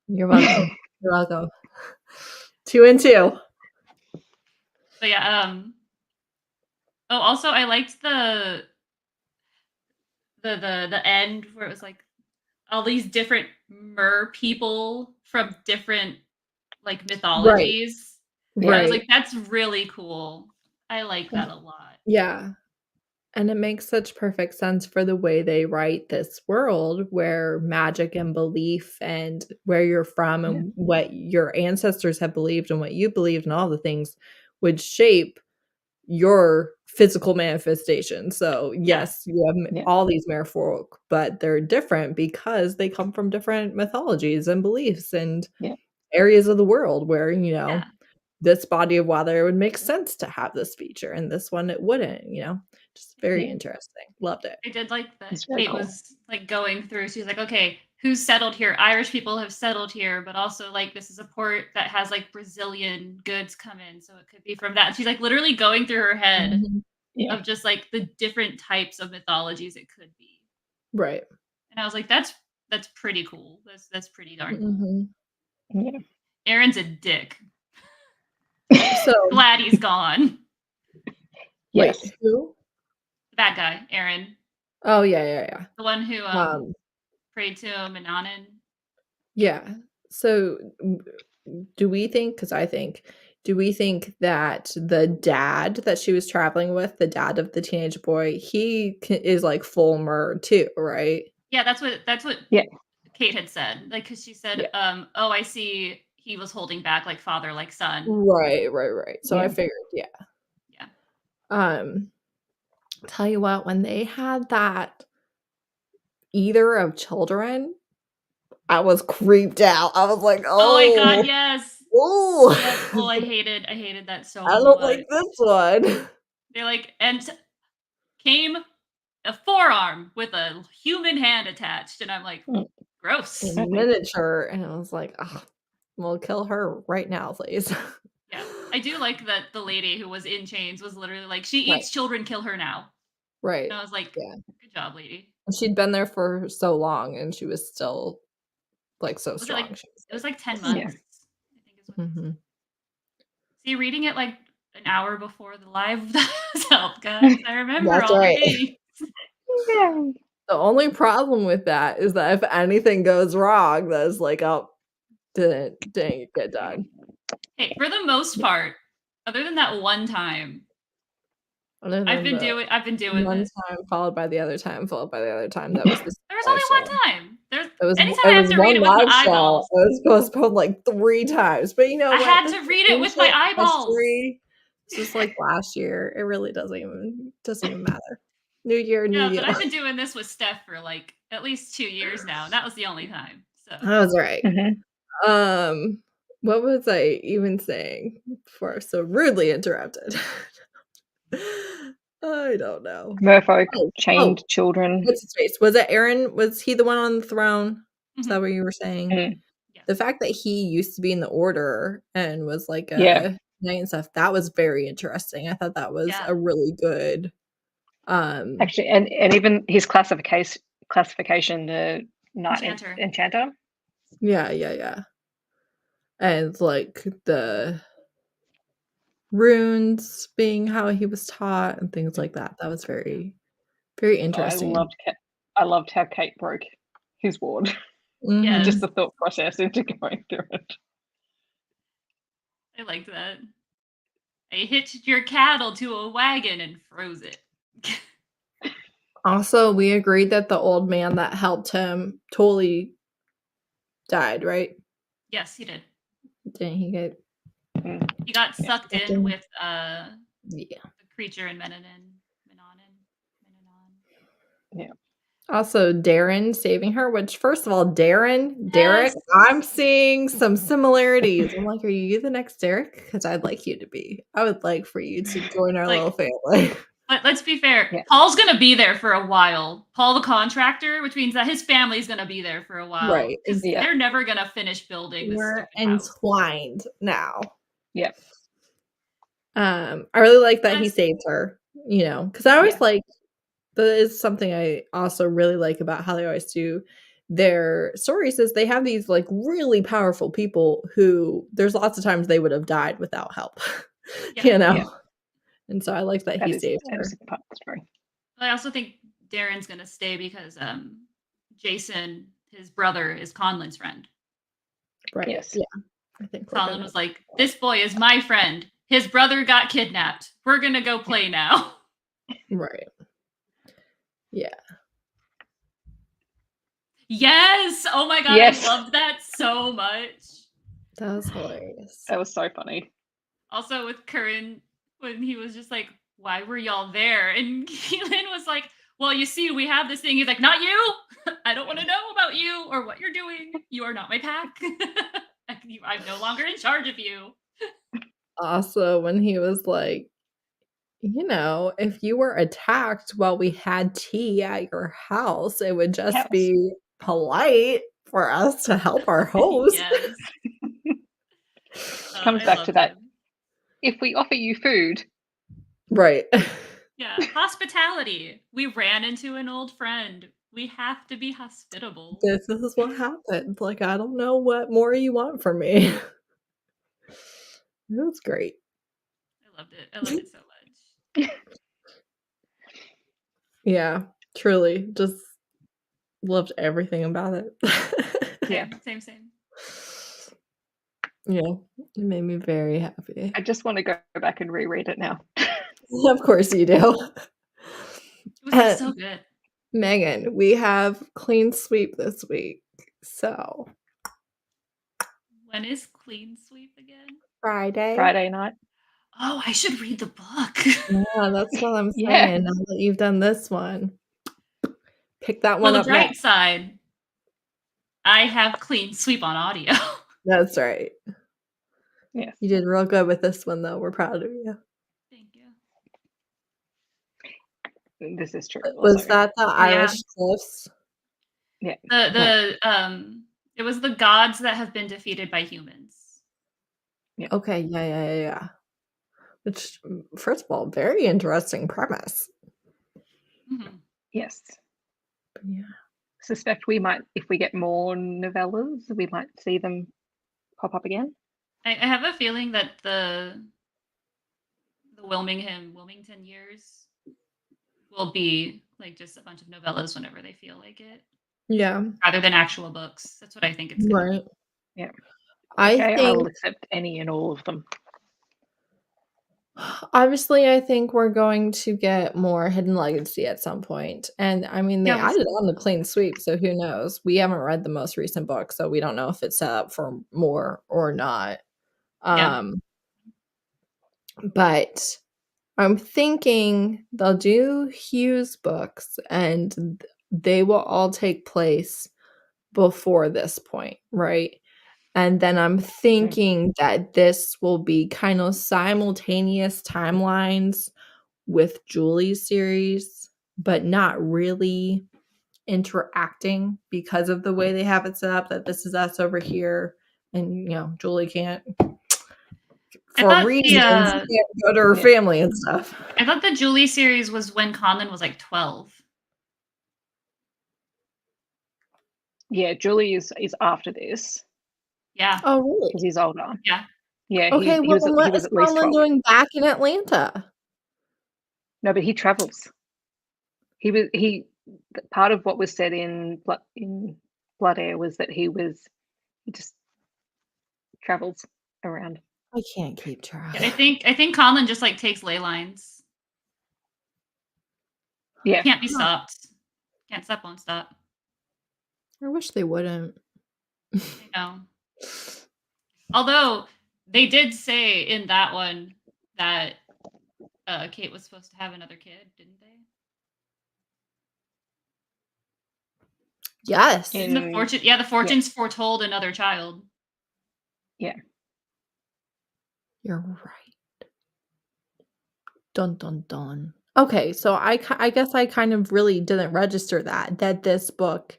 [SPEAKER 2] you're welcome. You're welcome. 2 and 2.
[SPEAKER 3] But yeah, oh, also I liked the end where it was like all these different mer people from different like mythologies. And I was like, that's really cool. I like that a lot.
[SPEAKER 2] Yeah. And it makes such perfect sense for the way they write this world where magic and belief and where you're from and what your ancestors have believed and what you believed and all the things would shape your physical manifestation. So yes, you have all these merfolk, but they're different because they come from different mythologies and beliefs and areas of the world where, you know, this body of water would make sense to have this feature and this one it wouldn't, you know. Just very interesting. Loved it.
[SPEAKER 3] I did like that Kate was like going through. She's like, okay, who's settled here? Irish people have settled here, but also like this is a port that has like Brazilian goods come in, so it could be from that. And she's like literally going through her head of just like the different types of mythologies it could be.
[SPEAKER 2] Right.
[SPEAKER 3] And I was like, that's pretty cool. That's pretty darn cool.
[SPEAKER 1] Mm-hmm. Yeah.
[SPEAKER 3] Aaron's a dick.
[SPEAKER 2] So
[SPEAKER 3] glad he's gone.
[SPEAKER 1] Yes.
[SPEAKER 2] Wait, who?
[SPEAKER 3] The bad guy, Aaron.
[SPEAKER 2] Oh yeah.
[SPEAKER 3] The one who prayed to Mananan.
[SPEAKER 2] Yeah. So do we think, do we think that the dad that she was traveling with, the dad of the teenage boy, he is like full mer too, right?
[SPEAKER 3] Yeah, that's what Kate had said. Like, because she said, oh, I see he was holding back like father, like son.
[SPEAKER 2] Right. So I figured, yeah. Tell you what, when they had that either of children, I was creeped out. I was like,
[SPEAKER 3] oh my god, yes.
[SPEAKER 2] Oh,
[SPEAKER 3] yes. Oh, I hated that so much.
[SPEAKER 2] I don't like this one.
[SPEAKER 3] They're like, and came a forearm with a human hand attached, and I'm like, gross.
[SPEAKER 2] In miniature, and I was like, oh, we'll kill her right now, please.
[SPEAKER 3] Yeah, I do like that the lady who was in chains was literally like, she eats children, kill her now.
[SPEAKER 2] Right.
[SPEAKER 3] And I was like, good job, lady.
[SPEAKER 2] And she'd been there for so long, and she was still like so strong.
[SPEAKER 3] It was like 10 months. I think is what See, reading it like an hour before the live helped, guys. I remember all the things.
[SPEAKER 2] The only problem with that is that if anything goes wrong, that's like, oh, didn't get done.
[SPEAKER 3] Hey, for the most part, other than that one time, I've been doing
[SPEAKER 2] one
[SPEAKER 3] this.
[SPEAKER 2] time followed by the other time followed by the other time. That was this.
[SPEAKER 3] There was only one time. Anytime
[SPEAKER 2] I
[SPEAKER 3] I have to read it with my eyeballs.
[SPEAKER 2] It was postponed like 3 times, but you know
[SPEAKER 3] I
[SPEAKER 2] what?
[SPEAKER 3] had to read it with my eyeballs.
[SPEAKER 2] It's just like last year. It really doesn't even matter. New year, new year.
[SPEAKER 3] But I've been doing this with Steph for like at least 2 years now. And that was the only time. So
[SPEAKER 2] that was right. What was I even saying before? So rudely interrupted. I don't know.
[SPEAKER 1] Merfolk, chained children.
[SPEAKER 2] What's his face? Was it Aaron? Was he the one on the throne? Is that what you were saying? The fact that he used to be in the order and was like a knight and stuff, that was very interesting. I thought that was a really good
[SPEAKER 1] actually, and even his classification, knight enchanter.
[SPEAKER 2] Yeah. And like runes being how he was taught and things like that. That was very, very interesting.
[SPEAKER 1] I loved how Kate broke his ward.
[SPEAKER 2] Mhm.
[SPEAKER 1] Just the thought process into going through it.
[SPEAKER 3] I liked that. I hitched your cattle to a wagon and froze it.
[SPEAKER 2] Also, we agreed that the old man that helped him totally died, right?
[SPEAKER 3] Yes, he did.
[SPEAKER 2] Didn't he get?
[SPEAKER 3] He got sucked in with
[SPEAKER 2] Yeah.
[SPEAKER 3] the creature in Menon.
[SPEAKER 1] Yeah.
[SPEAKER 2] Also, Darren saving her, which first of all, Derek, I'm seeing some similarities. I'm like, are you the next Derek? Because I'd like you to be. I would like for you to join our little family.
[SPEAKER 3] But let's be fair.
[SPEAKER 1] Yeah.
[SPEAKER 3] Paul's going to be there for a while. Paul the contractor, which means that his family's going to be there for a while.
[SPEAKER 2] Right.
[SPEAKER 3] Because they're never going to finish building this
[SPEAKER 2] We're
[SPEAKER 3] stupid house.
[SPEAKER 2] entwined now.
[SPEAKER 1] Yeah.
[SPEAKER 2] I really like that he saved her, because I always like, that is something I also really like about how they always do their stories is they have these like really powerful people who there's lots of times they would have died without help,
[SPEAKER 1] Yeah.
[SPEAKER 2] And so I like that he saved her.
[SPEAKER 1] That is a part of the story.
[SPEAKER 3] I also think Darren's going to stay because Jason, his brother, is Conlon's friend.
[SPEAKER 2] Right.
[SPEAKER 1] Yes.
[SPEAKER 2] Yeah. I think
[SPEAKER 3] Conlon was like, this boy is my friend. His brother got kidnapped. We're going to go play now.
[SPEAKER 2] Right. Yeah.
[SPEAKER 3] Yes. Oh my God.
[SPEAKER 1] Yes.
[SPEAKER 3] I loved that so much.
[SPEAKER 2] That was hilarious.
[SPEAKER 1] That was so funny.
[SPEAKER 3] Also with Curran, when he was just like, why were y'all there? And Keelan was like, well, you see, we have this thing. He's like, not you. I don't want to know about you or what you're doing. You are not my pack. I'm no longer in charge of you.
[SPEAKER 2] Also, when he was like, if you were attacked while we had tea at your house, it would just be polite for us to help our host.
[SPEAKER 3] Yes.
[SPEAKER 1] Comes back to that. If we offer you food.
[SPEAKER 2] Right.
[SPEAKER 3] Yeah. Hospitality. We ran into an old friend. We have to be hospitable.
[SPEAKER 2] This is what happened. Like, I don't know what more you want from me. It was great.
[SPEAKER 3] I loved it. I loved it so much.
[SPEAKER 2] Yeah, truly. Just loved everything about it.
[SPEAKER 1] Yeah.
[SPEAKER 3] Same.
[SPEAKER 2] Yeah, it made me very happy.
[SPEAKER 1] I just want to go back and reread it now.
[SPEAKER 2] Of course you do.
[SPEAKER 3] It was so good.
[SPEAKER 2] Megan, we have clean sweep this week. So
[SPEAKER 3] when is clean sweep again?
[SPEAKER 2] Friday
[SPEAKER 1] night.
[SPEAKER 3] Oh, I should read the book.
[SPEAKER 2] Yeah, that's what I'm saying. Now that you've done this one, pick that one up.
[SPEAKER 3] The bright side, I have clean sweep on audio.
[SPEAKER 2] That's right.
[SPEAKER 1] Yeah,
[SPEAKER 2] you did real good with this one, though. We're proud of you.
[SPEAKER 3] Thank you.
[SPEAKER 1] This is true.
[SPEAKER 2] Was that the Irish cliffs?
[SPEAKER 1] Yeah.
[SPEAKER 3] It was the gods that have been defeated by humans.
[SPEAKER 2] Yeah. Okay. Yeah. Which, first of all, very interesting premise.
[SPEAKER 3] Mm-hmm.
[SPEAKER 1] Yes.
[SPEAKER 2] Yeah.
[SPEAKER 1] Suspect we might, if we get more novellas, we might see them pop up again.
[SPEAKER 3] I have a feeling that the Wilmington years will be like just a bunch of novellas whenever they feel like it.
[SPEAKER 2] Yeah.
[SPEAKER 3] Rather than actual books. That's what I think it's going to be.
[SPEAKER 1] Yeah.
[SPEAKER 2] I
[SPEAKER 1] will accept any and all of them.
[SPEAKER 2] Obviously, I think we're going to get more Hidden Legacy at some point. And I mean, they added on the clean sweep, so who knows? We haven't read the most recent book, so we don't know if it's set up for more or not. But I'm thinking they'll do Hugh's books, and they will all take place before this point, right? And then I'm thinking that this will be kind of simultaneous timelines with Julie's series, but not really interacting because of the way they have it set up, that this is us over here and, Julie can't, for reasons, can't go to her family and stuff.
[SPEAKER 3] I thought the Julie series was when Conlon was like 12.
[SPEAKER 1] Yeah, Julie is after this.
[SPEAKER 3] Yeah.
[SPEAKER 2] Oh, really?
[SPEAKER 1] Because he's older.
[SPEAKER 3] Yeah.
[SPEAKER 1] Yeah,
[SPEAKER 2] Okay,
[SPEAKER 1] he was
[SPEAKER 2] well, what is
[SPEAKER 1] at least
[SPEAKER 2] Colin
[SPEAKER 1] 12.
[SPEAKER 2] doing back in Atlanta?
[SPEAKER 1] No, but he travels. He part of what was said in Blood Air was that he just travels around.
[SPEAKER 2] I can't keep track.
[SPEAKER 3] Yeah, I think Colin just like takes ley lines.
[SPEAKER 1] Yeah.
[SPEAKER 3] Can't be stopped. Can't stop, won't stop.
[SPEAKER 2] I wish they wouldn't.
[SPEAKER 3] I know. Although they did say in that one that Kate was supposed to have another kid, didn't they?
[SPEAKER 2] Yes.
[SPEAKER 3] Isn't the fortune? Yeah, the fortunes foretold another child.
[SPEAKER 1] Yeah.
[SPEAKER 2] You're right. Dun dun dun. Okay, so I guess I kind of really didn't register that this book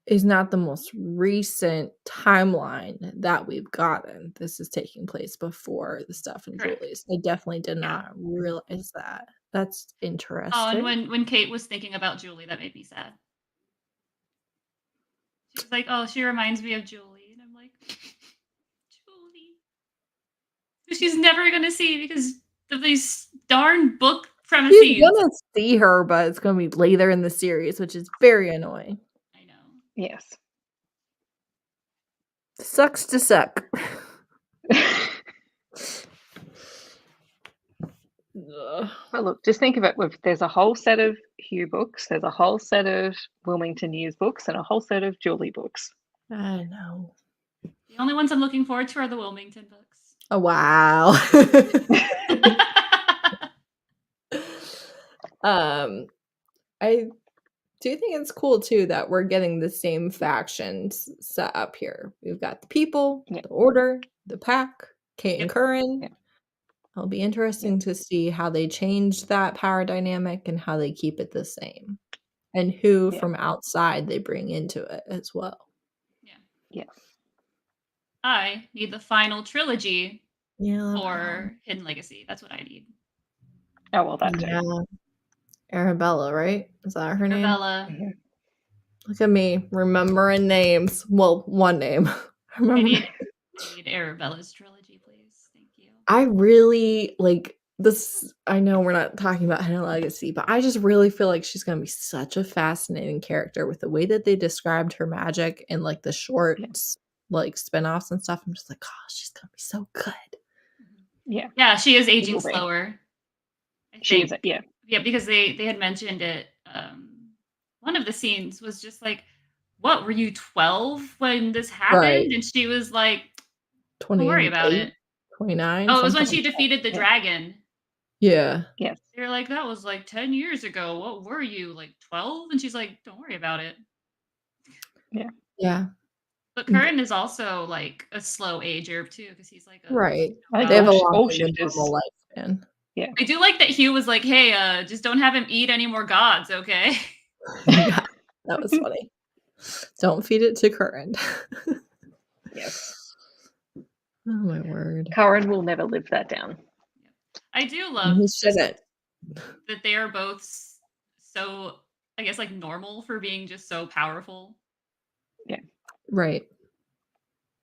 [SPEAKER 2] is not the most recent timeline that we've gotten. This is taking place before the stuff in
[SPEAKER 3] Correct.
[SPEAKER 2] Julie's. I definitely did not realize that. That's
[SPEAKER 3] Oh,
[SPEAKER 2] interesting.
[SPEAKER 3] and when Kate was thinking about Julie, that made me sad. She was like, "Oh, she reminds me of Julie," and I'm like, Julie, who she's never gonna see because of these darn book premises.
[SPEAKER 2] He's gonna see her, but it's gonna be later in the series, which is very annoying.
[SPEAKER 3] I know.
[SPEAKER 1] Yes.
[SPEAKER 2] Sucks to suck.
[SPEAKER 1] Well, look, just think of it. There's a whole set of Hugh books, there's a whole set of Wilmington News books, and a whole set of Julie books.
[SPEAKER 2] I know.
[SPEAKER 3] The only ones I'm looking forward to are the Wilmington books.
[SPEAKER 2] Oh, wow. I do think it's cool too that we're getting the same factions set up here. We've got the people, the order, the pack, Kate and Curran.
[SPEAKER 1] Yeah.
[SPEAKER 2] It'll be interesting to see how they change that power dynamic and how they keep it the same. And who from outside they bring into it as well.
[SPEAKER 3] Yeah.
[SPEAKER 1] Yes.
[SPEAKER 3] I need the final trilogy
[SPEAKER 2] Yeah.
[SPEAKER 3] for Hidden Legacy. That's what I need.
[SPEAKER 1] Oh, well, that too.
[SPEAKER 2] Yeah. Arabella, right? Is that her name?
[SPEAKER 3] Arabella.
[SPEAKER 1] Mhm.
[SPEAKER 2] Look at me remembering names. Well, one name.
[SPEAKER 3] I need Arabella's trilogy, please. Thank you.
[SPEAKER 2] I really like this. I know we're not talking about Hidden Legacy, but I just really feel like she's going to be such a fascinating character with the way that they described her magic and like the shorts, like spinoffs and stuff. I'm just like, oh, she's going to be so good.
[SPEAKER 1] Yeah.
[SPEAKER 3] Yeah, she is aging slower.
[SPEAKER 1] She is, yeah.
[SPEAKER 3] Yeah, because they had mentioned it. One of the scenes was just like, what, were you 12 when this happened?
[SPEAKER 2] Right.
[SPEAKER 3] And she was like, don't worry about it.
[SPEAKER 2] 29.
[SPEAKER 3] Oh, it was when she defeated the dragon.
[SPEAKER 2] Yeah.
[SPEAKER 1] Yes.
[SPEAKER 3] They're like, that was like 10 years ago. What were you, like 12? And she's like, don't worry about it.
[SPEAKER 1] Yeah.
[SPEAKER 2] Yeah.
[SPEAKER 3] But Curran is also like a slow ager too, because he's like
[SPEAKER 2] right.
[SPEAKER 3] They
[SPEAKER 2] have a long normal lifespan.
[SPEAKER 1] Yeah.
[SPEAKER 3] I do like that Hugh was like, hey, just don't have him eat any more gods, okay?
[SPEAKER 2] Yeah, that was funny. Don't feed it to Curran.
[SPEAKER 1] Yes.
[SPEAKER 2] Oh my word.
[SPEAKER 1] Curran will never live that down.
[SPEAKER 3] I do love that they are both so, I guess, like normal for being just so powerful.
[SPEAKER 1] Yeah.
[SPEAKER 2] Right.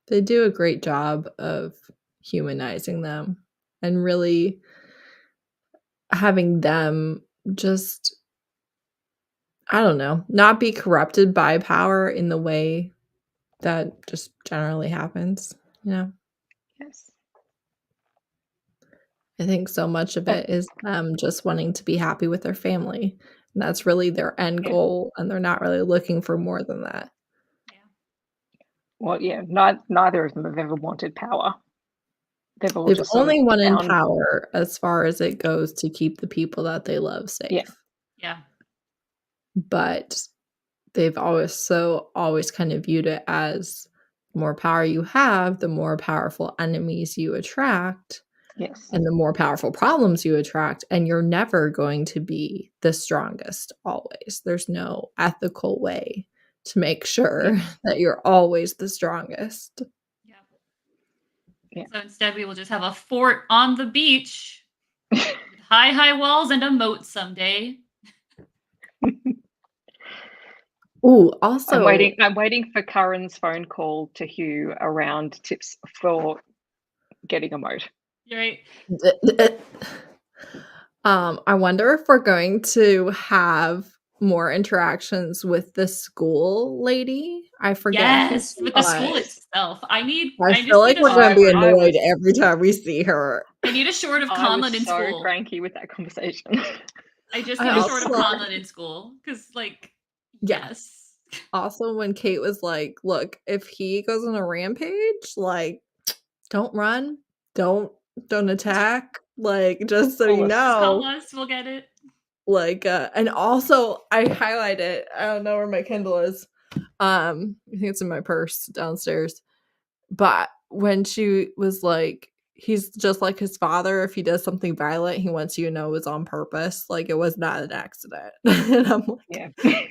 [SPEAKER 2] They do a great job of humanizing them and really having them just, I don't know, not be corrupted by power in the way that just generally happens, you know?
[SPEAKER 1] Yes.
[SPEAKER 2] I think so much of it is just wanting to be happy with their family. And that's really their end goal, and they're not really looking for more than that.
[SPEAKER 3] Yeah.
[SPEAKER 1] Well, yeah, neither of them have ever wanted power. They've
[SPEAKER 2] only wanted power as far as it goes to keep the people that they love safe.
[SPEAKER 3] Yeah.
[SPEAKER 2] But they've always kind of viewed it as the more power you have, the more powerful enemies you attract.
[SPEAKER 1] Yes.
[SPEAKER 2] And the more powerful problems you attract, and you're never going to be the strongest always. There's no ethical way to make sure that you're always the strongest.
[SPEAKER 3] Yeah. So instead we will just have a fort on the beach with high walls and a moat someday.
[SPEAKER 2] Ooh, also
[SPEAKER 1] I'm waiting for Curran's phone call to Hugh around tips for getting a moat.
[SPEAKER 3] You're right.
[SPEAKER 2] I wonder if we're going to have more interactions with the school lady. I forget.
[SPEAKER 3] Yes, with the school itself. I
[SPEAKER 2] I
[SPEAKER 3] just
[SPEAKER 2] feel like
[SPEAKER 3] need
[SPEAKER 2] we're
[SPEAKER 3] a
[SPEAKER 2] going to be
[SPEAKER 3] short.
[SPEAKER 2] annoyed every time we see her.
[SPEAKER 3] I need a short of
[SPEAKER 1] I
[SPEAKER 3] Conlon
[SPEAKER 1] was
[SPEAKER 3] in
[SPEAKER 1] so
[SPEAKER 3] school.
[SPEAKER 1] cranky with that conversation.
[SPEAKER 3] I just
[SPEAKER 2] I
[SPEAKER 3] need a
[SPEAKER 2] also
[SPEAKER 3] short of
[SPEAKER 2] like-
[SPEAKER 3] Conlon in school because, like,
[SPEAKER 2] Yeah.
[SPEAKER 3] yes.
[SPEAKER 2] Also, when Kate was like, "Look, if he goes on a rampage, like, don't run, don't attack, like, just so you
[SPEAKER 1] Call us.
[SPEAKER 3] Just call
[SPEAKER 2] know."
[SPEAKER 3] us, we'll get it.
[SPEAKER 2] Like, and also I highlighted. I don't know where my Kindle is. I think it's in my purse downstairs. But when she was like, he's just like his father. If he does something violent, he wants you to know it was on purpose. Like, it was not an accident. And I'm like,
[SPEAKER 1] Yeah.
[SPEAKER 2] yes.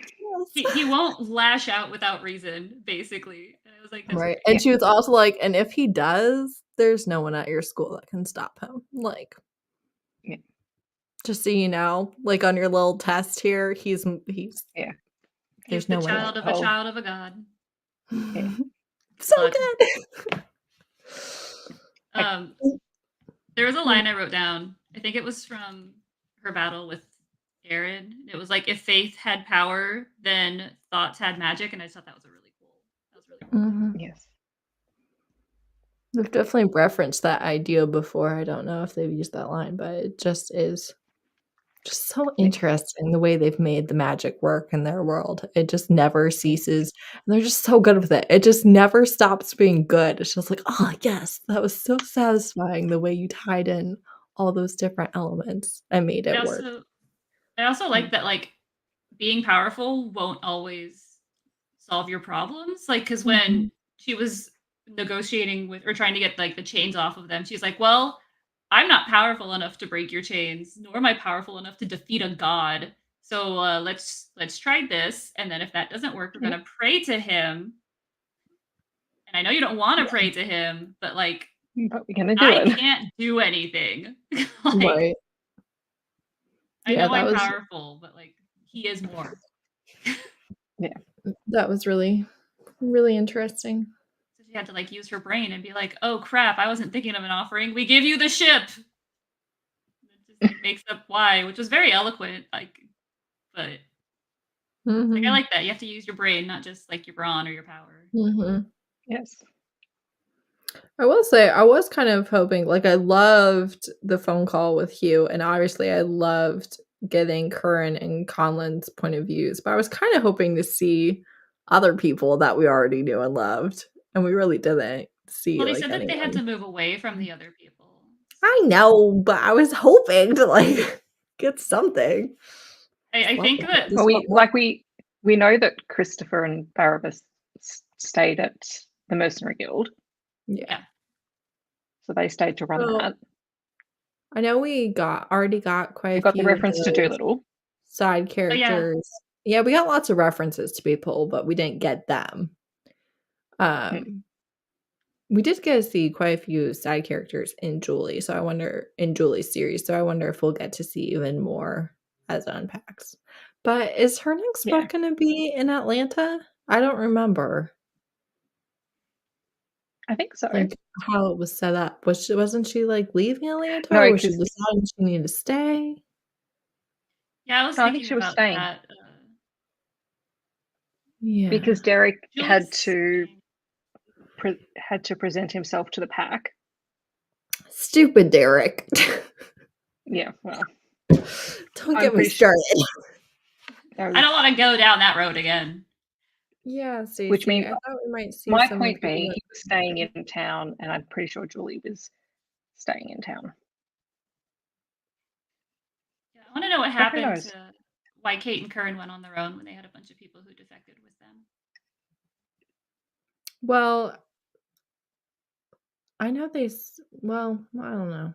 [SPEAKER 3] He won't lash out without reason, basically. And I was like, that's
[SPEAKER 2] Right.
[SPEAKER 3] great.
[SPEAKER 2] And she was also like, and if he does, there's no one at your school that can stop him. Like,
[SPEAKER 1] Yeah.
[SPEAKER 2] just so you know, like on your little test here, he's
[SPEAKER 1] Yeah.
[SPEAKER 3] He's
[SPEAKER 2] there's
[SPEAKER 3] the
[SPEAKER 2] no one
[SPEAKER 3] child of a
[SPEAKER 1] Oh.
[SPEAKER 3] child of a god.
[SPEAKER 1] Yeah.
[SPEAKER 2] so
[SPEAKER 3] But-
[SPEAKER 2] good.
[SPEAKER 3] There was a line I wrote down. I think it was from her battle with Aaron. It was like, if faith had power, then thoughts had magic, and I just thought that was really cool. That was really cool.
[SPEAKER 1] Yes.
[SPEAKER 2] They've definitely referenced that idea before. I don't know if they've used that line, but it just is just so interesting the way they've made the magic work in their world. It just never ceases. And they're just so good with it. It just never stops being good. It's just like, oh, yes, that was so satisfying the way you tied in all those different elements and made it work.
[SPEAKER 3] I also like that, like, being powerful won't always solve your problems. Like, because when she was negotiating with or trying to get like the chains off of them, she's like, well, I'm not powerful enough to break your chains, nor am I powerful enough to defeat a god. So let's try this, and then if that doesn't work, we're gonna pray to him. And I know you don't want to pray to him, but like,
[SPEAKER 1] But we're gonna do
[SPEAKER 3] I
[SPEAKER 1] it.
[SPEAKER 3] can't do anything. Like,
[SPEAKER 2] Right.
[SPEAKER 3] I
[SPEAKER 2] Yeah,
[SPEAKER 3] know
[SPEAKER 2] that
[SPEAKER 3] I'm
[SPEAKER 2] was-
[SPEAKER 3] powerful, but like, he is more.
[SPEAKER 2] That was really, really interesting.
[SPEAKER 3] So she had to like use her brain and be like, "Oh crap, I wasn't thinking of an offering. We give you the ship." It just like makes up why, which was very eloquent. Like, but like, I like that. You have to use your brain, not just like your brawn or your power.
[SPEAKER 1] Yes.
[SPEAKER 2] I will say, I was kind of hoping, like, I loved the phone call with Hugh, and obviously I loved getting Curran and Conlon's point of views, but I was kind of hoping to see other people that we already knew and loved, and we really didn't see.
[SPEAKER 3] Well, they
[SPEAKER 2] like,
[SPEAKER 3] said that they had to
[SPEAKER 2] anyone.
[SPEAKER 3] move away from the other people.
[SPEAKER 2] I know, but I was hoping to like get something.
[SPEAKER 3] I think that
[SPEAKER 1] Well, we know that Christopher and Barabbas stayed at the Mercenary Guild,
[SPEAKER 2] Yeah.
[SPEAKER 1] so they stayed to run
[SPEAKER 2] Well,
[SPEAKER 1] that.
[SPEAKER 2] I know we already got quite
[SPEAKER 1] We
[SPEAKER 2] a
[SPEAKER 1] got the
[SPEAKER 2] few
[SPEAKER 1] reference to
[SPEAKER 2] of those
[SPEAKER 1] Doolittle.
[SPEAKER 2] side characters. Yeah, we got lots of references to people, but we didn't get them. We did get to see quite a few side characters in Julie, so I wonder in Julie's series. So I wonder if we'll get to see even more as it unpacks. But is her next book going to be in Atlanta? I don't remember.
[SPEAKER 1] I think so.
[SPEAKER 2] Like how it was set up. Wasn't she like leaving Atlanta,
[SPEAKER 1] No,
[SPEAKER 2] or was she
[SPEAKER 1] 'cause-
[SPEAKER 2] deciding she needed to stay?
[SPEAKER 3] Yeah, I was
[SPEAKER 1] No, I
[SPEAKER 3] thinking
[SPEAKER 1] think she was
[SPEAKER 3] about
[SPEAKER 1] staying.
[SPEAKER 3] that.
[SPEAKER 2] Yeah.
[SPEAKER 1] Because Derek had
[SPEAKER 3] Julie's
[SPEAKER 1] to present himself to the pack.
[SPEAKER 2] Stupid Derek.
[SPEAKER 1] Yeah, well,
[SPEAKER 2] Don't
[SPEAKER 1] I'm
[SPEAKER 2] get me
[SPEAKER 1] pretty sure-
[SPEAKER 2] started.
[SPEAKER 3] I don't want to go down that road again.
[SPEAKER 2] Yeah, Stacey.
[SPEAKER 1] Which means-
[SPEAKER 2] I thought we might see
[SPEAKER 1] My
[SPEAKER 2] some
[SPEAKER 1] point
[SPEAKER 2] of people
[SPEAKER 1] being,
[SPEAKER 2] that-
[SPEAKER 1] he was staying in town, and I'm pretty sure Julie was staying in town.
[SPEAKER 3] Yeah, I want to know what
[SPEAKER 1] who
[SPEAKER 3] happened
[SPEAKER 1] knows?
[SPEAKER 3] to why Kate and Curran went on their own when they had a bunch of people who defected with them.
[SPEAKER 2] Well, I know well, I don't know.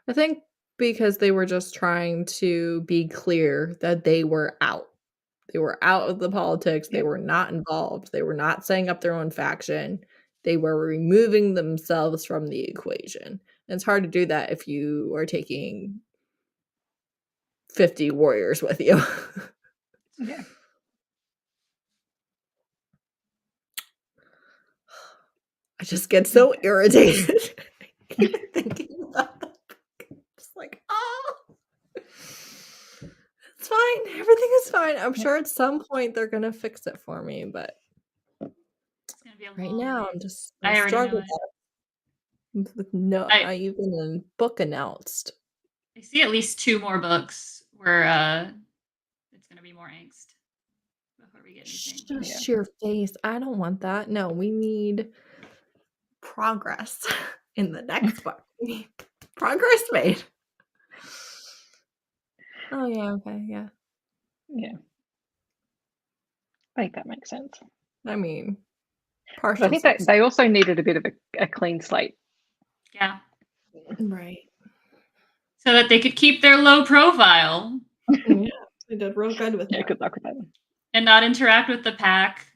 [SPEAKER 2] I think because they were just trying to be clear that they were out. They were out of the politics. They
[SPEAKER 1] Yep.
[SPEAKER 2] were not involved. They were not setting up their own faction. They were removing themselves from the equation. And it's hard to do that if you are taking 50 warriors with you.
[SPEAKER 1] Yeah.
[SPEAKER 2] I just get so irritated. Even thinking about that book, just like, oh, it's fine. Everything is fine. I'm sure at some point they're gonna fix it for me, but
[SPEAKER 3] It's gonna be a
[SPEAKER 2] right
[SPEAKER 3] long
[SPEAKER 2] now
[SPEAKER 3] wait.
[SPEAKER 2] I'm just
[SPEAKER 3] I already know it.
[SPEAKER 2] with not
[SPEAKER 3] I
[SPEAKER 2] even a book announced.
[SPEAKER 3] I see at least 2 more books where it's gonna be more angst before we get anything.
[SPEAKER 2] Just your face. I don't want that. No, we need progress in the next book. We need progress made. Oh yeah, okay, yeah.
[SPEAKER 1] Yeah. I think that makes sense.
[SPEAKER 2] I mean,
[SPEAKER 1] But I
[SPEAKER 2] partial
[SPEAKER 1] think that
[SPEAKER 2] success.
[SPEAKER 1] they also needed a bit of a clean slate.
[SPEAKER 3] Yeah.
[SPEAKER 2] Right.
[SPEAKER 3] So that they could keep their low profile
[SPEAKER 2] Yeah, they did real good with
[SPEAKER 1] Yeah,
[SPEAKER 2] that.
[SPEAKER 1] good luck with that.
[SPEAKER 3] and not interact with the pack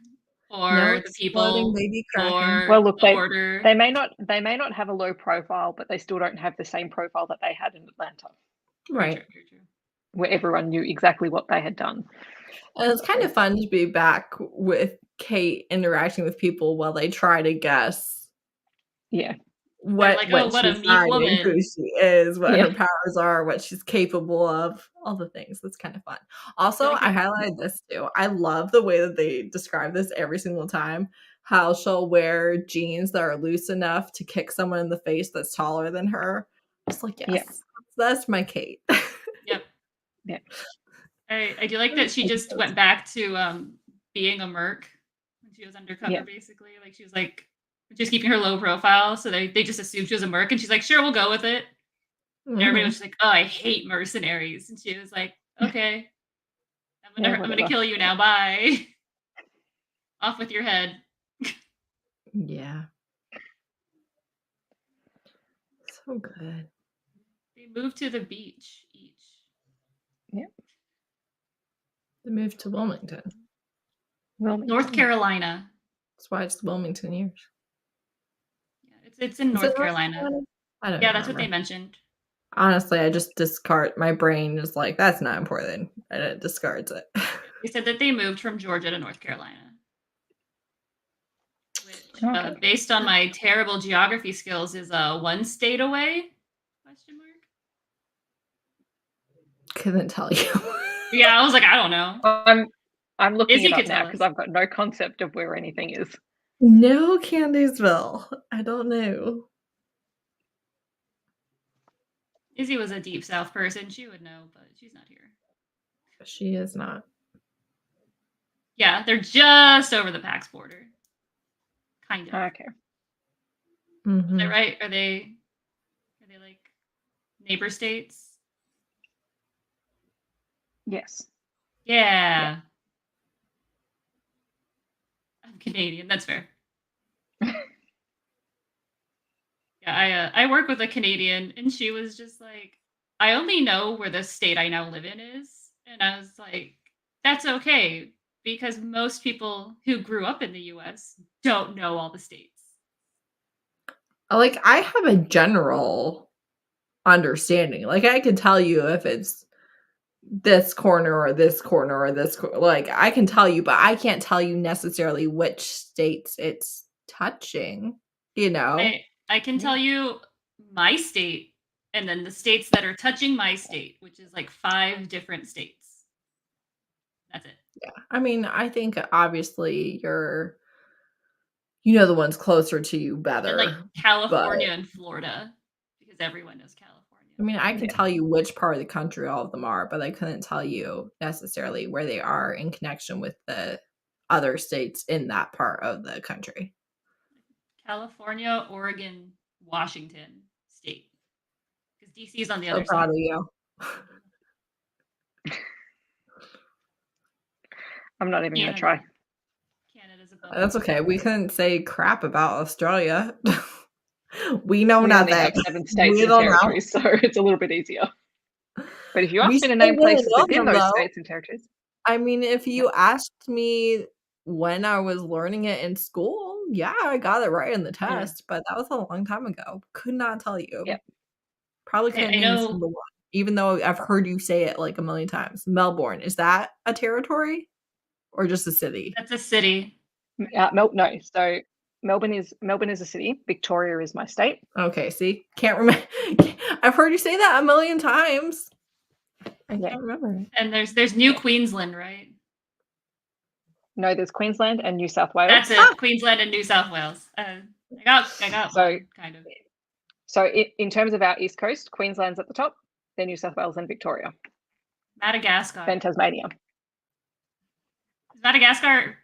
[SPEAKER 3] or
[SPEAKER 2] No
[SPEAKER 3] the
[SPEAKER 2] exploding
[SPEAKER 3] people
[SPEAKER 2] baby kraken.
[SPEAKER 3] or
[SPEAKER 1] Well, look,
[SPEAKER 3] the order.
[SPEAKER 1] they may not have a low profile, but they still don't have the same profile that they had in Atlanta,
[SPEAKER 2] Right.
[SPEAKER 3] True.
[SPEAKER 1] where everyone knew exactly what they had done.
[SPEAKER 2] And it's kind of fun to be back with Kate interacting with people while they try to guess
[SPEAKER 1] Yeah.
[SPEAKER 3] They're like, "Oh, what a
[SPEAKER 2] she's
[SPEAKER 3] meek
[SPEAKER 2] hiding,
[SPEAKER 3] woman."
[SPEAKER 2] who she is, what
[SPEAKER 1] Yeah.
[SPEAKER 2] her powers are, what she's capable of, all the things. That's kind of fun. Also,
[SPEAKER 3] like
[SPEAKER 2] I highlighted this too. I love the way that they describe this every single time. How she'll wear jeans that are loose enough to kick someone in the face that's taller than her. It's like, yes,
[SPEAKER 1] Yeah.
[SPEAKER 2] that's my Kate.
[SPEAKER 3] Yep.
[SPEAKER 1] Yeah.
[SPEAKER 3] I do like that she just went back to being a merc when she was undercover,
[SPEAKER 1] Yeah.
[SPEAKER 3] basically. Like she was like just keeping her low profile, so they just assumed she was a merc, and she's like, "Sure, we'll go with it." And everybody was just like, "Oh, I hate mercenaries," and she was like, "Okay, I'm
[SPEAKER 1] Yeah,
[SPEAKER 3] gonna
[SPEAKER 1] whatever.
[SPEAKER 3] kill you now. Bye. Off with your head."
[SPEAKER 2] Yeah. So good.
[SPEAKER 3] They moved to the beach each.
[SPEAKER 1] Yeah.
[SPEAKER 2] They moved to Wilmington.
[SPEAKER 3] North Carolina.
[SPEAKER 2] That's why it's Wilmington years.
[SPEAKER 3] Yeah, it's in
[SPEAKER 2] Is it
[SPEAKER 3] North Carolina.
[SPEAKER 2] I don't
[SPEAKER 3] Yeah,
[SPEAKER 2] remember.
[SPEAKER 3] that's what they mentioned.
[SPEAKER 2] Honestly, I just discard. My brain is like, that's not important, and it discards it.
[SPEAKER 3] They said that they moved from Georgia to North Carolina. Which,
[SPEAKER 1] Okay.
[SPEAKER 3] based on my terrible geography skills, is 1 state away? Question mark.
[SPEAKER 2] Couldn't tell you.
[SPEAKER 3] Yeah, I was like, I don't know.
[SPEAKER 1] I'm looking
[SPEAKER 3] Izzy
[SPEAKER 1] it up
[SPEAKER 3] could
[SPEAKER 1] now
[SPEAKER 3] tell
[SPEAKER 1] because
[SPEAKER 3] us.
[SPEAKER 1] I've got no concept of where anything is.
[SPEAKER 2] No, Candiesville. I don't know.
[SPEAKER 3] Izzy was a deep South person. She would know, but she's not here.
[SPEAKER 2] She is not.
[SPEAKER 3] Yeah, they're just over the PAX border. Kind of.
[SPEAKER 1] Okay.
[SPEAKER 3] Is that right? Are they like neighbor states?
[SPEAKER 1] Yes.
[SPEAKER 3] Yeah. I'm Canadian. That's fair. Yeah, I work with a Canadian, and she was just like, I only know where the state I now live in is. And I was like, that's okay, because most people who grew up in the US don't know all the states.
[SPEAKER 2] Like, I have a general understanding. Like, I can tell you if it's this corner or this corner or this like, I can tell you, but I can't tell you necessarily which states it's touching, you know?
[SPEAKER 3] I can tell you my state, and then the states that are touching my state, which is like 5 different states. That's it.
[SPEAKER 2] Yeah. I mean, I think obviously you know the ones closer to you better.
[SPEAKER 3] And like California and Florida, because everyone knows California.
[SPEAKER 2] I mean, I can tell you which part of the country all of them are, but I couldn't tell you necessarily where they are in connection with the other states in that part of the country.
[SPEAKER 3] California, Oregon, Washington State. Because DC is on the
[SPEAKER 2] So
[SPEAKER 3] other
[SPEAKER 2] proud
[SPEAKER 3] side.
[SPEAKER 2] of you.
[SPEAKER 1] I'm not even going to try.
[SPEAKER 3] Canada's above.
[SPEAKER 2] That's okay. We couldn't say crap about Australia. We know
[SPEAKER 1] We
[SPEAKER 2] nothing.
[SPEAKER 1] only have 7 states and territories, so it's a little bit easier. But if you ask me to name places within those states and territories.
[SPEAKER 2] I mean, if you asked me when I was learning it in school, yeah, I got it right in the test, but that was a long time ago. Could not tell you.
[SPEAKER 1] Yep.
[SPEAKER 2] Probably couldn't name a single one, even though I've heard you say it like a million times. Melbourne, is that a territory or just a city?
[SPEAKER 3] That's a city.
[SPEAKER 1] No. So Melbourne is a city. Victoria is my state.
[SPEAKER 2] Okay, see? Can't remember. I've heard you say that a million times. I can't remember.
[SPEAKER 3] And there's New Queensland, right?
[SPEAKER 1] No, there's Queensland and New South Wales.
[SPEAKER 3] That's it. Queensland and New South Wales. I got
[SPEAKER 1] So-
[SPEAKER 3] one, kind of.
[SPEAKER 1] So in terms of our East Coast, Queensland's at the top, then New South Wales and Victoria,
[SPEAKER 3] Madagascar.
[SPEAKER 1] then Tasmania.
[SPEAKER 3] Is Madagascar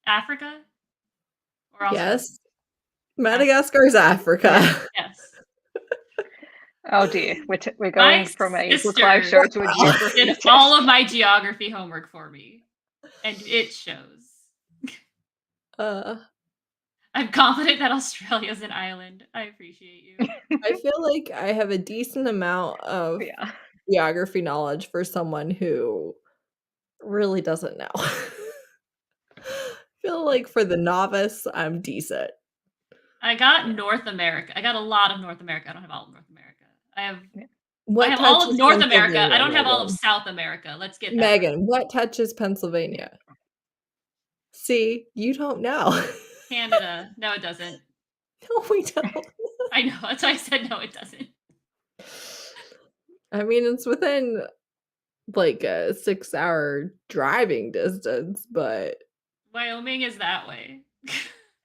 [SPEAKER 3] Africa? Or also
[SPEAKER 2] Yes. Madagascar is Africa.
[SPEAKER 3] Yes.
[SPEAKER 1] Oh dear, we're going
[SPEAKER 3] My
[SPEAKER 1] from a
[SPEAKER 3] sister
[SPEAKER 1] live show to a geography
[SPEAKER 3] did
[SPEAKER 1] test.
[SPEAKER 3] all of my geography homework for me, and it shows. I'm confident that Australia's an island. I appreciate you.
[SPEAKER 2] I feel like I have a decent amount of
[SPEAKER 1] Yeah.
[SPEAKER 2] geography knowledge for someone who really doesn't know. I feel like for the novice, I'm decent.
[SPEAKER 3] I got North America. I got a lot of North America. I don't have all of North America. I have
[SPEAKER 2] What
[SPEAKER 3] all of
[SPEAKER 2] touches
[SPEAKER 3] North America. I
[SPEAKER 2] Pennsylvania,
[SPEAKER 3] don't have all of
[SPEAKER 2] Megan?
[SPEAKER 3] South America. Let's get that
[SPEAKER 2] Megan,
[SPEAKER 3] right.
[SPEAKER 2] what touches Pennsylvania? See, you don't know.
[SPEAKER 3] Canada. No, it doesn't.
[SPEAKER 2] No, we don't.
[SPEAKER 3] I know. That's why I said no, it doesn't.
[SPEAKER 2] I mean, it's within like a 6-hour driving distance, but
[SPEAKER 3] Wyoming is that way.